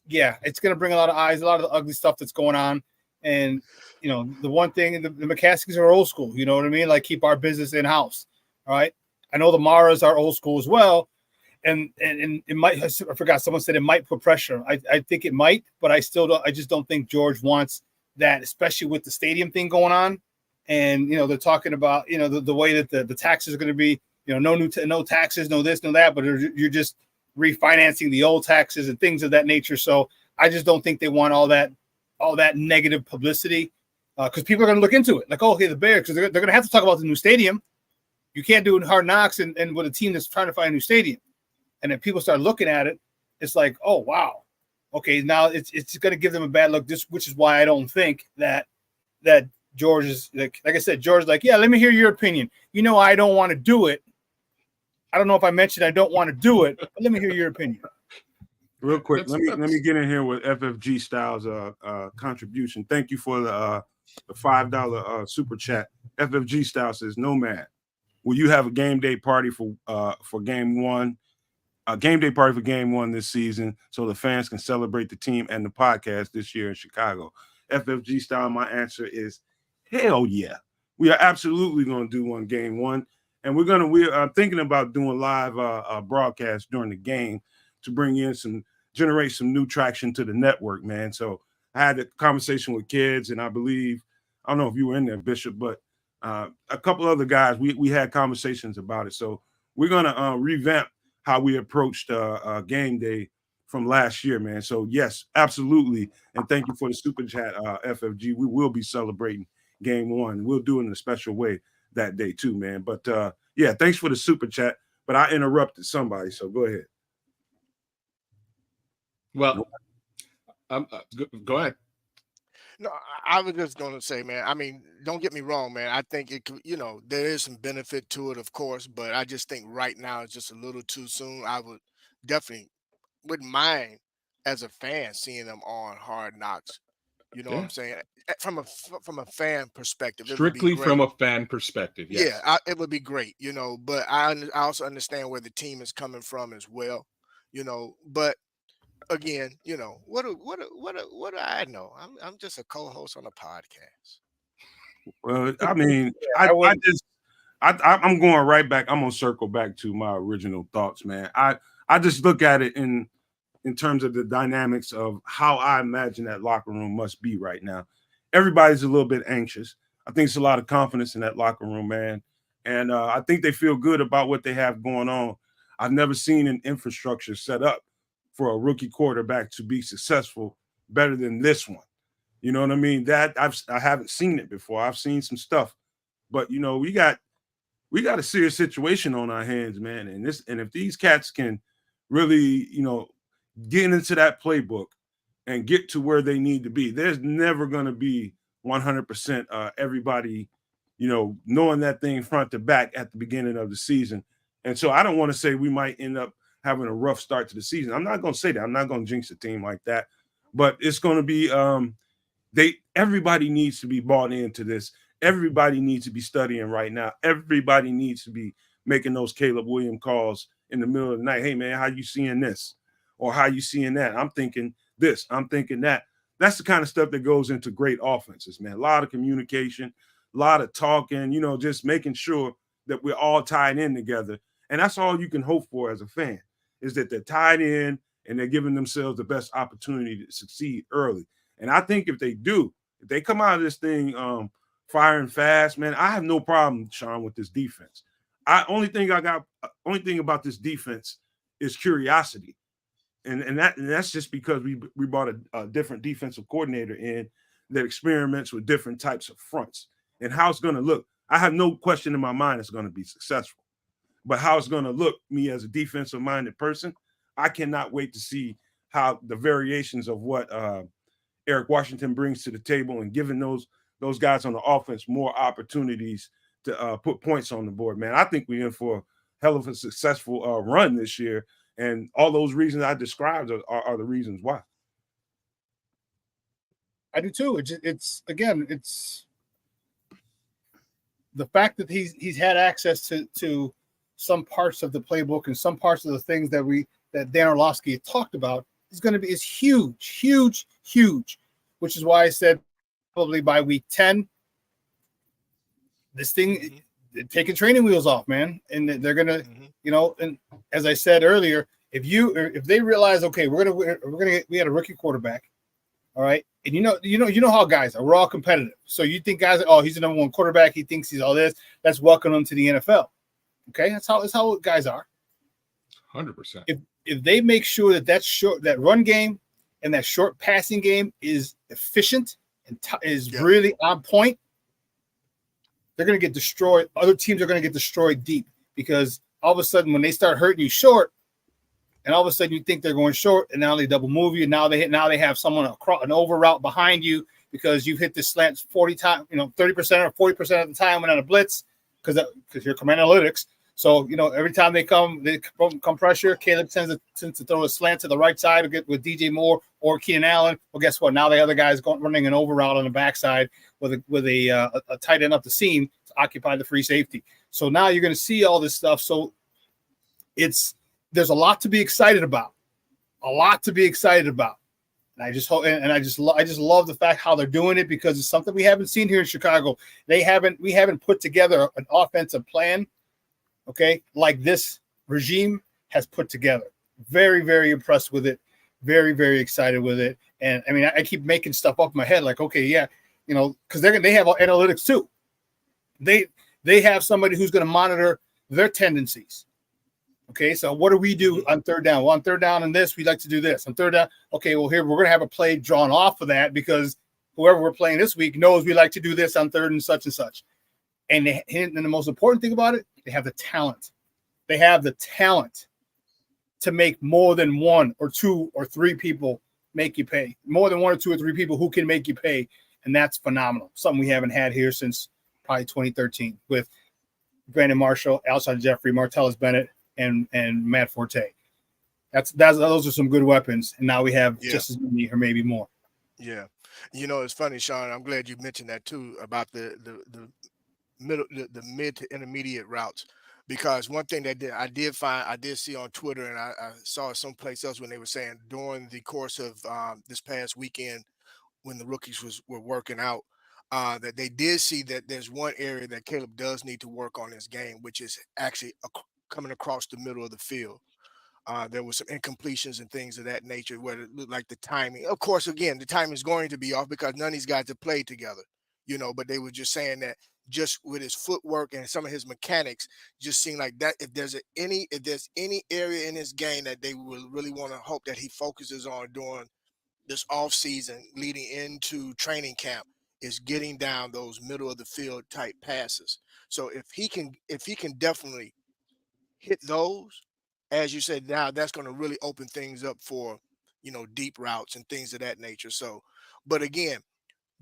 It's going to bring a lot of eyes, a lot of the ugly stuff that's going on. And the one thing, the McCaskies are old school. You know what I mean? Like, keep our business in house. All right. I know the Maras are old school as well. And it might, I forgot, someone said it might put pressure. I think it might, but I just don't think George wants that, especially with the stadium thing going on. And, they're talking about, the way that the taxes are going to be, no taxes, no this, no that, but you're just refinancing the old taxes and things of that nature. So I just don't think they want all that negative publicity because people are going to look into it. Like, oh, okay, the Bears, because they're going to have to talk about the new stadium. You can't do it in Hard Knocks and with a team that's trying to find a new stadium. And then people start looking at it, it's like, oh, wow. Okay, now it's going to give them a bad look, which is why I don't think that George is, like I said, George is like, yeah, let me hear your opinion. I don't want to do it. I don't know if I mentioned I don't want to do it, but let me hear your opinion. Real quick, let me get in here with FFG Styles' contribution. Thank you for the $5 super chat. FFG Styles says, Nomad, will you have a game day party for game one? A game day party for game one this season so the fans can celebrate the team and the podcast this year in Chicago. FFG Style, my answer is hell yeah. We are absolutely going to do one game one. And we are thinking about doing live broadcast during the game to generate some new traction to the network, man. So I had a conversation with Kedz, and I don't know if you were in there, Bishop, but a couple other guys, we had conversations about it. So we're going to revamp how we approached game day from last year, man. So yes, absolutely. And thank you for the super chat, FFG. We will be celebrating game one. We'll do it in a special way that day too, man. But thanks for the super chat. But I interrupted somebody, so go ahead. Well, go ahead. No, I was just going to say, man, I mean, don't get me wrong, man. I think it could, there is some benefit to it, of course, but I just think right now it's just a little too soon. I wouldn't mind as a fan seeing them on Hard Knocks. You know what I'm saying? From a fan perspective. Strictly from a fan perspective, yes. Yeah, it would be great, but I also understand where the team is coming from as well, but again, what do I know? I'm just a co-host on a podcast. Well, I mean, I'm going right back. I'm gonna circle back to my original thoughts, man. I just look at it in terms of the dynamics of how I imagine that locker room must be right now. Everybody's a little bit anxious. I think it's a lot of confidence in that locker room, man. And I think they feel good about what they have going on. I've never seen an infrastructure set up for a rookie quarterback to be successful better than this one. You know what I mean? That I haven't seen it before. I've seen some stuff, but you know, we got a serious situation on our hands, man. And if these cats can really, you know, get into that playbook and get to where they need to be, there's never going to be 100% everybody, you know, knowing that thing front to back at the beginning of the season. And so I don't want to say we might end up having a rough start to the season. I'm not going to say that. I'm not going to jinx a team like that. But it's going to be everybody needs to be bought into this. Everybody needs to be studying right now. Everybody needs to be making those Caleb Williams calls in the middle of the night. Hey, man, how you seeing this? Or how you seeing that? I'm thinking this. I'm thinking that. That's the kind of stuff that goes into great offenses, man. A lot of communication, a lot of talking, you know, just making sure that we're all tied in together. And that's all you can hope for as a fan, is that they're tied in and they're giving themselves the best opportunity to succeed early. And I think if they do, if they come out of this thing firing fast, man, I have no problem, Shawn, with this defense. Only thing about this defense is curiosity. And that's just because we brought a different defensive coordinator in that experiments with different types of fronts and how it's going to look. I have no question in my mind it's going to be successful. But how it's going to look, me as a defensive-minded person, I cannot wait to see how the variations of what Eric Washington brings to the table and giving those guys on the offense more opportunities to put points on the board, man. I think we're in for a hell of a successful run this year. And all those reasons I described are the reasons why. I do too. It's the fact that he's had access to some parts of the playbook and some parts of the things that Dan Orlovsky had talked about is huge, which is why I said probably by week 10, this thing taking training wheels off, man. And they're gonna, you know, and as I said earlier, if they realize, okay, we had a rookie quarterback, all right, and you know how guys are, we're all competitive. So you think guys, oh, he's the number one quarterback, he thinks he's all this. Let's welcome him to the NFL. Okay, that's how guys are. 100%. If they make sure that run game and that short passing game is efficient and is really on point, they're going to get destroyed. Other teams are going to get destroyed deep because all of a sudden when they start hurting you short, and all of a sudden you think they're going short, and now they double move you. Now they have someone an over route behind you because you've hit the slants 40 times, 30% or 40% of the time when on a blitz because you're command analytics. So, every time they come pressure, Caleb tends to throw a slant to the right side with DJ Moore or Keenan Allen. Well, guess what? Now the other guy's running an over route on the backside with a tight end up the seam to occupy the free safety. So now you're going to see all this stuff. So there's a lot to be excited about. And I just hope, and I just love the fact how they're doing it because it's something we haven't seen here in Chicago. We haven't put together an offensive plan. Okay, like this regime has put together. Very, very impressed with it. Very, very excited with it. And I mean, I keep making stuff up in my head, like, okay, yeah, because they have analytics too. They have somebody who's going to monitor their tendencies. Okay, so what do we do on third down? Well, on third down in this, we like to do this. On third down, okay, well, here we're going to have a play drawn off of that because whoever we're playing this week knows we like to do this on third and such and such. And the most important thing about it, they have the talent. They have the talent to make more than one or two or three people make you pay. More than one or two or three people who can make you pay. And that's phenomenal. Something we haven't had here since probably 2013 with Brandon Marshall, Alshon Jeffrey, Martellus Bennett, and Matt Forte. Those are some good weapons. And now we have just as many or maybe more. Yeah. It's funny, Shawn. I'm glad you mentioned that too about the mid to intermediate routes, because one thing that I did see on Twitter, and I saw it someplace else when they were saying during the course of this past weekend when the rookies were working out, that they did see that there's one area that Caleb does need to work on his game, which is actually coming across the middle of the field. There was some incompletions and things of that nature where it looked like the timing. Of course, again, the timing is going to be off because none of these guys have played together, but they were just saying that just with his footwork and some of his mechanics, just seemed like that if there's any area in his game that they will really want to hope that he focuses on during this off season leading into training camp is getting down those middle of the field type passes. So if he can definitely hit those, as you said, now that's going to really open things up for, deep routes and things of that nature. So, but again,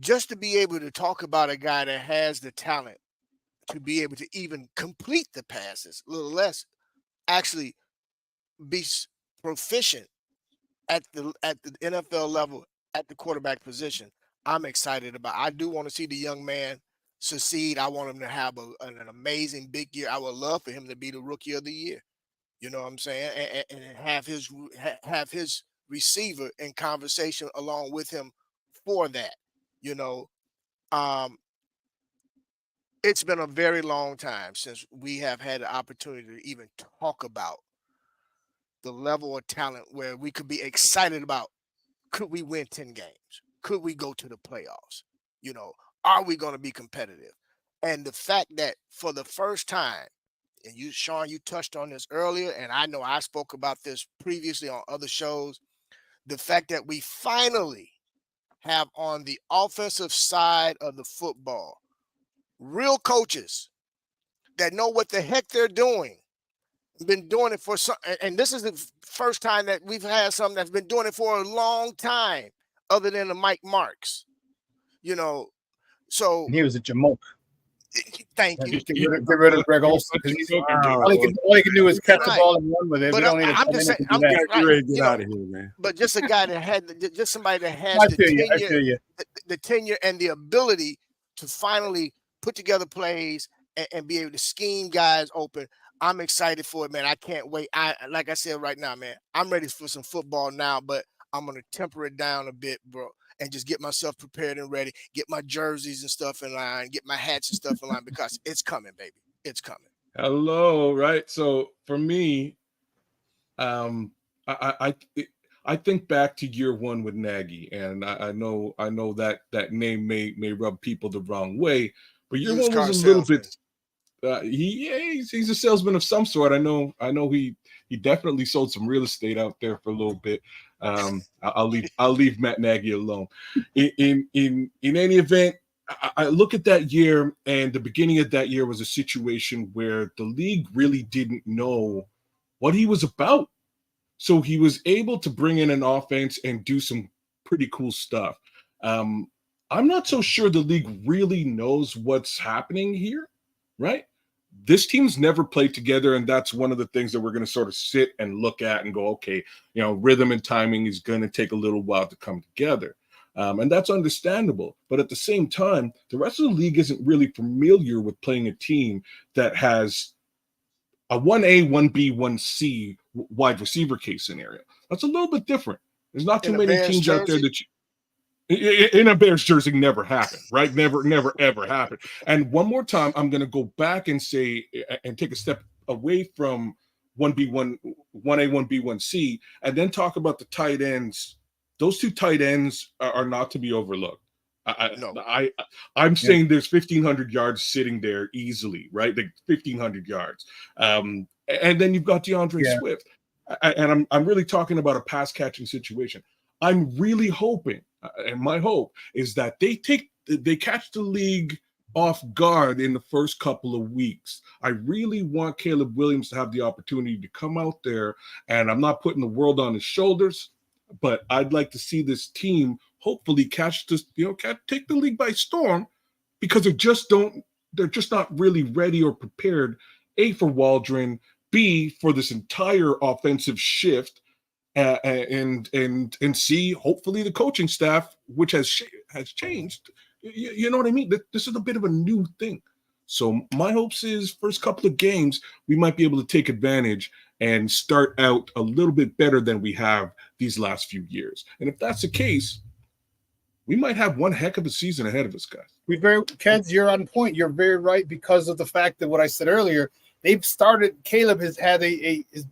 just to be able to talk about a guy that has the talent to be able to even complete the passes, a little less actually be proficient at the NFL level at the quarterback position, I'm excited about. I do want to see the young man succeed. I want him to have an amazing big year. I would love for him to be the rookie of the year. You know what I'm saying? And have his receiver in conversation along with him for that. It's been a very long time since we have had the opportunity to even talk about the level of talent where we could be excited about, could we win 10 games? Could we go to the playoffs? Are we going to be competitive? And the fact that for the first time, and you, Shawn, you touched on this earlier, and I know I spoke about this previously on other shows, the fact that we finally have on the offensive side of the football real coaches that know what the heck they're doing. Been doing it for some, and this is the first time that we've had something that's been doing it for a long time, other than the Mike Marks. So And he was a jamoke. Thank you. Get rid of Greg Olson. All he can do is catch the ball and run with it. But I'm just saying, get out of here, man. But just a guy that had, just somebody that has the tenure and the ability to finally put together plays and be able to scheme guys open. I'm excited for it, man. I can't wait. Like I said right now, man, I'm ready for some football now, but I'm going to temper it down a bit, bro, and just get myself prepared and ready, get my jerseys and stuff in line, get my hats and stuff in line, because it's coming, baby. It's coming. Hello, right? So for me, I think back to year one with Nagy, and I know that name may rub people the wrong way, but year one was a little bit. He's a salesman of some sort. I know he definitely sold some real estate out there for a little bit. I'll leave Matt Nagy alone. In any event, I look at that year, and the beginning of that year was a situation where the league really didn't know what he was about. So he was able to bring in an offense and do some pretty cool stuff. I'm not so sure the league really knows what's happening here, right? This team's never played together, and that's one of the things that we're going to sort of sit and look at and go, okay, rhythm and timing is going to take a little while to come together. And that's understandable. But at the same time, the rest of the league isn't really familiar with playing a team that has a 1A, 1B, 1C wide receiver case scenario. That's a little bit different. There's not too many teams out there that in a Bears jersey never happened, right? Never, ever happened. And one more time, I'm going to go back and say, and take a step away from 1B, 1A, 1B, 1C, and then talk about the tight ends. Those two tight ends are not to be overlooked. I'm saying there's 1,500 yards sitting there easily, right? Like 1,500 yards. And then you've got DeAndre Swift. And I'm really talking about a pass catching situation. I'm really hoping, and my hope is that they catch the league off guard in the first couple of weeks. I really want Caleb Williams to have the opportunity to come out there, and I'm not putting the world on his shoulders, but I'd like to see this team hopefully take the league by storm, because they're just not really ready or prepared, A, for Waldron, B, for this entire offensive shift, and C, hopefully the coaching staff, which has changed. You know what I mean? This is a bit of a new thing. So my hopes is first couple of games, we might be able to take advantage and start out a little bit better than we have these last few years. And if that's the case, we might have one heck of a season ahead of us, guys. Kedz, you're on point. You're very right, because of the fact that what I said earlier, Caleb has had has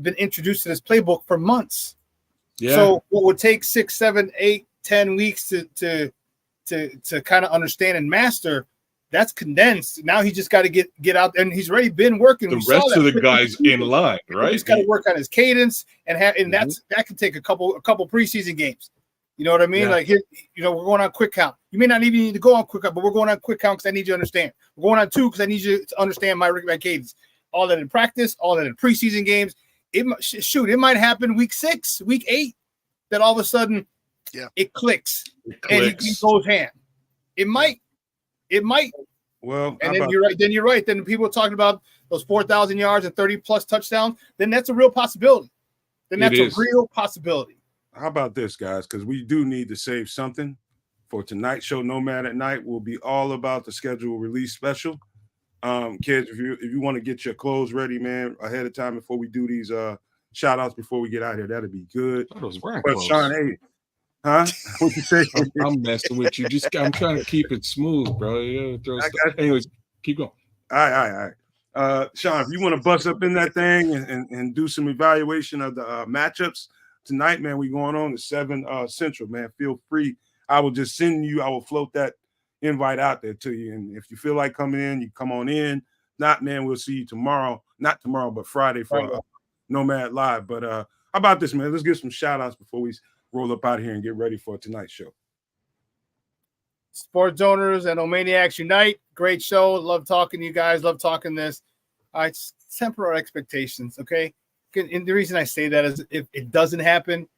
been introduced to this playbook for months. Yeah. So what would take 6, 7, 8, 10 weeks to kind of understand and master, that's condensed. Now he just got to get out, and he's already been working. The rest of the guys in line, right? He's got to work on his cadence, and that can take a couple preseason games. You know what I mean? Yeah. Like, here, we're going on quick count. You may not even need to go on quick count, but we're going on quick count because I need you to understand. We're going on 2 because I need you to understand my cadence. All that in practice, all that in preseason games. It might happen week 6, week 8, that all of a sudden it clicks. And he goes hand. It might. Well, and then you're right. Then people are talking about those 4,000 yards and 30+ touchdowns. Then that's a real possibility. How about this, guys? Because we do need to save something for tonight's show. Nomad at Night will be all about the schedule release special. Kids, if you want to get your clothes ready, man, ahead of time before we do these shout outs before we get out here, that'd be good. But Sean, hey, huh? What you say? I'm messing with you. I'm trying to keep it smooth, bro. Anyways, keep going. All right. Sean, if you want to bust up in that thing and do some evaluation of the matchups tonight, man, we going on at 7 Central, man. Feel free. I will just I will float that invite out there to you. And if you feel like coming in, you come on in. Not, man, we'll see you tomorrow. Not tomorrow, but Friday for Nomad Live. But how about this, man? Let's give some shout outs before we roll up out here and get ready for tonight's show. Sports owners and Omaniacs Unite. Great show. Love talking to you guys. Love talking this. Temper our expectations, okay? And the reason I say that is if it doesn't happen,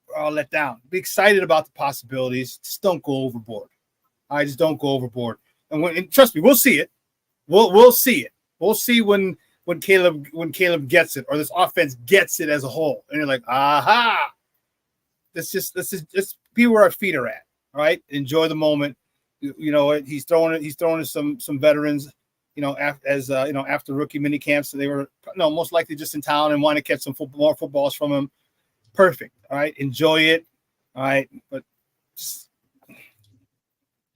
we're all let down. Be excited about the possibilities. Just don't go overboard. Just don't go overboard. And trust me, we'll see it. We'll see it. We'll see when Caleb gets it, or this offense gets it as a whole. And you're like, aha. This is just be where our feet are at. All right. Enjoy the moment. He's throwing some veterans, after rookie mini camps. So they were most likely just in town and want to catch some more footballs from him. Perfect. All right. Enjoy it. All right. But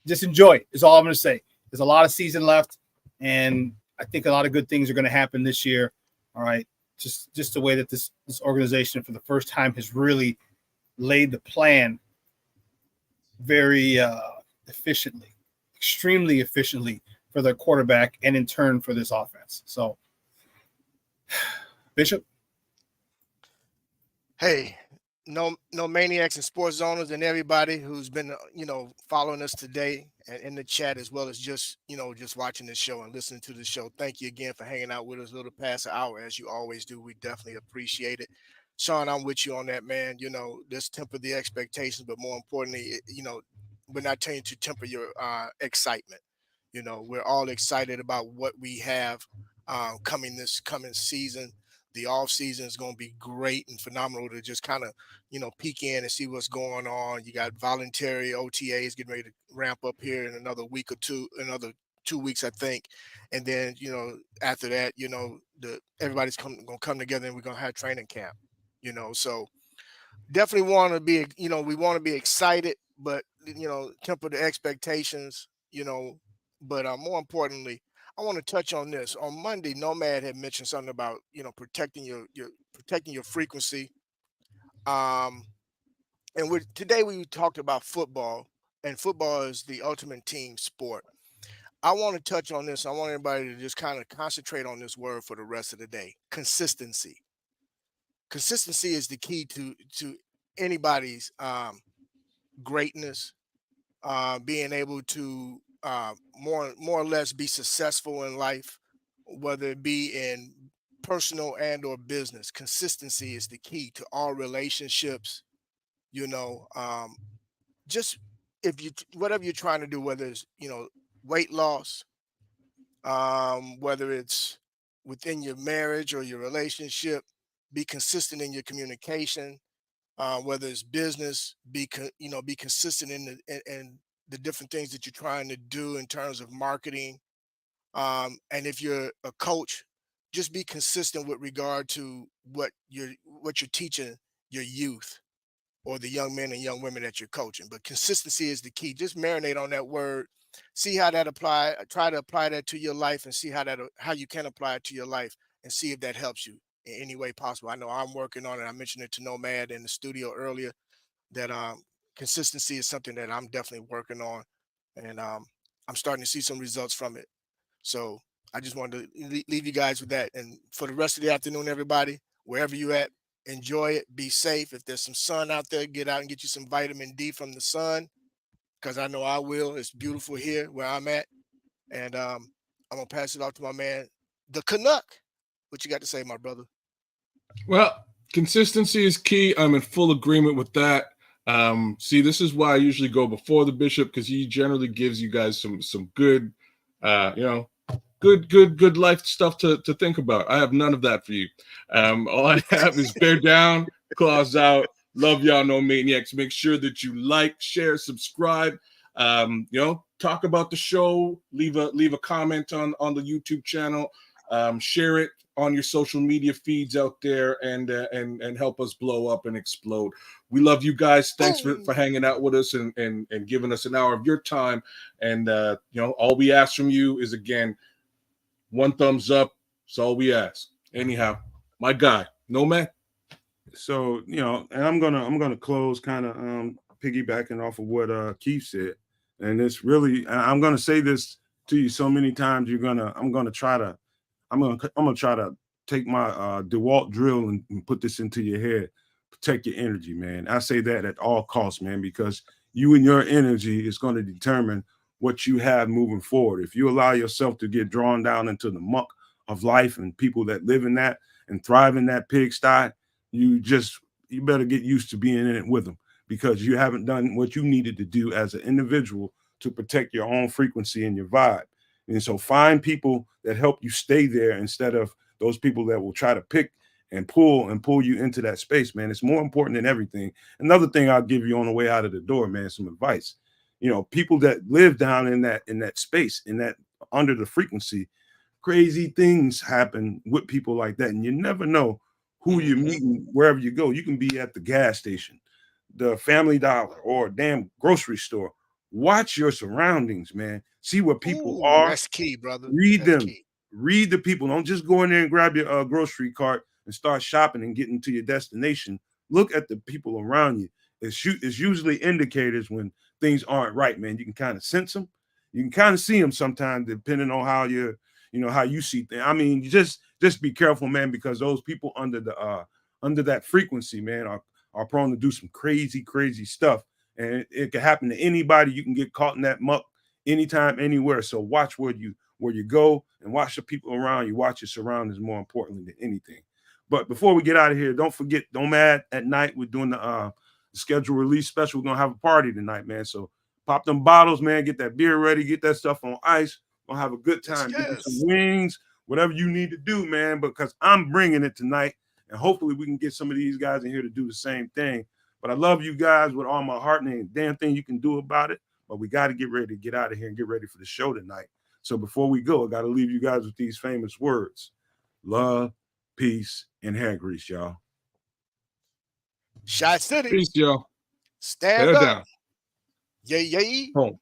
just enjoy it is all I'm going to say. There's a lot of season left, and I think a lot of good things are going to happen this year. All right. Just the way that this organization for the first time has really laid the plan very efficiently, extremely efficiently for their quarterback and in turn for this offense. So, Bishop. Hey, no maniacs and sports owners and everybody who's been, following us today and in the chat, as well as just watching this show and listening to the show. Thank you again for hanging out with us a little past an hour, as you always do. We definitely appreciate it. Sean, I'm with you on that, man. Just temper the expectations, but more importantly, we're not telling you to temper your excitement. We're all excited about what we have coming season. The off season is going to be great and phenomenal to just kind of, peek in and see what's going on. You got voluntary OTAs getting ready to ramp up here in another week or two, another 2 weeks, I think. And then, after that, everybody's going to come together and we're going to have training camp, so definitely want to be, we want to be excited, but, temper the expectations, but more importantly, I want to touch on this. On Monday, Nomad had mentioned something about, protecting your frequency. And today we talked about football, and football is the ultimate team sport. I want to touch on this. I want everybody to just kind of concentrate on this word for the rest of the day. Consistency. Consistency is the key to anybody's greatness, being able to more or less be successful in life, whether it be in personal and or business. Consistency is the key to all relationships. Just whatever you're trying to do, whether it's weight loss, whether it's within your marriage or your relationship, be consistent in your communication. Whether it's business, be consistent in the different things that you're trying to do in terms of marketing. And if you're a coach, just be consistent with regard to what you're teaching your youth or the young men and young women that you're coaching. But consistency is the key. Just marinate on that word. See how that apply. Try to apply that to your life and see how you can apply it to your life and see if that helps you in any way possible. I know I'm working on it. I mentioned it to Nomad in the studio earlier that consistency is something that I'm definitely working on, and I'm starting to see some results from it. So I just wanted to leave you guys with that. And for the rest of the afternoon, everybody, wherever you at, Enjoy it. Be safe. If there's some sun out there, get out and get you some vitamin D from the sun, because I know I will. It's beautiful here where I'm at. And I'm going to pass it off to my man, the Canuck. What you got to say, my brother? Well, consistency is key. I'm in full agreement with that. See, this is why I usually go before the bishop, because he generally gives you guys some good, good life stuff to think about. I have none of that for you. All I have is bear down, claws out. Love y'all, no maniacs. Make sure that you like, share, subscribe. Talk about the show. Leave a comment on the YouTube channel. Share it on your social media feeds out there, and help us blow up and explode. We love you guys. Thanks for hanging out with us and giving us an hour of your time. And all we ask from you is, again, one thumbs up. That's all we ask. Anyhow, my guy, Nomad. So, and I'm gonna close kind of piggybacking off of what Keith said. And it's really, I'm gonna say this to you so many times, I'm gonna try to take my DeWalt drill and put this into your head. Protect your energy, man. I say that at all costs, man, because you and your energy is going to determine what you have moving forward. If you allow yourself to get drawn down into the muck of life and people that live in that and thrive in that pigsty, you better get used to being in it with them, because you haven't done what you needed to do as an individual to protect your own frequency and your vibe. And so find people that help you stay there instead of those people that will try to pick and pull you into that space, man. It's more important than everything. Another thing I'll give you on the way out of the door, man, some advice. People that live down in that space, in that under the frequency, crazy things happen with people like that. And you never know who you're meeting wherever you go. You can be at the gas station, the Family Dollar, or a damn grocery store. Watch your surroundings, man. See where people are. That's key, brother. Read That's them. Key. Read the people. Don't just go in there and grab your grocery cart and start shopping and getting to your destination. Look at the people around you. It's usually indicators when things aren't right, man. You can kind of sense them. You can kind of see them sometimes, depending on how how you see things. I mean, just be careful, man, because those people under that frequency, man, are prone to do some crazy stuff. And it can happen to anybody. You can get caught in that muck anytime, anywhere. So watch where you go, and watch the people around you. Watch your surroundings more importantly than anything. But before we get out of here, don't forget, Nomad at night. We're doing the schedule release special. We're gonna have a party tonight, man. So pop them bottles, man. Get that beer ready. Get that stuff on ice. We're gonna have a good time. Yes. Get you some wings, whatever you need to do, man. Because I'm bringing it tonight, and hopefully we can get some of these guys in here to do the same thing. But I love you guys with all my heart, and ain't a damn thing you can do about it. But we got to get ready to get out of here and get ready for the show tonight. So before we go, I got to leave you guys with these famous words: love, peace, and hair grease, y'all. Shot City. Peace, y'all. Stand Bear up. down. Yay. Home.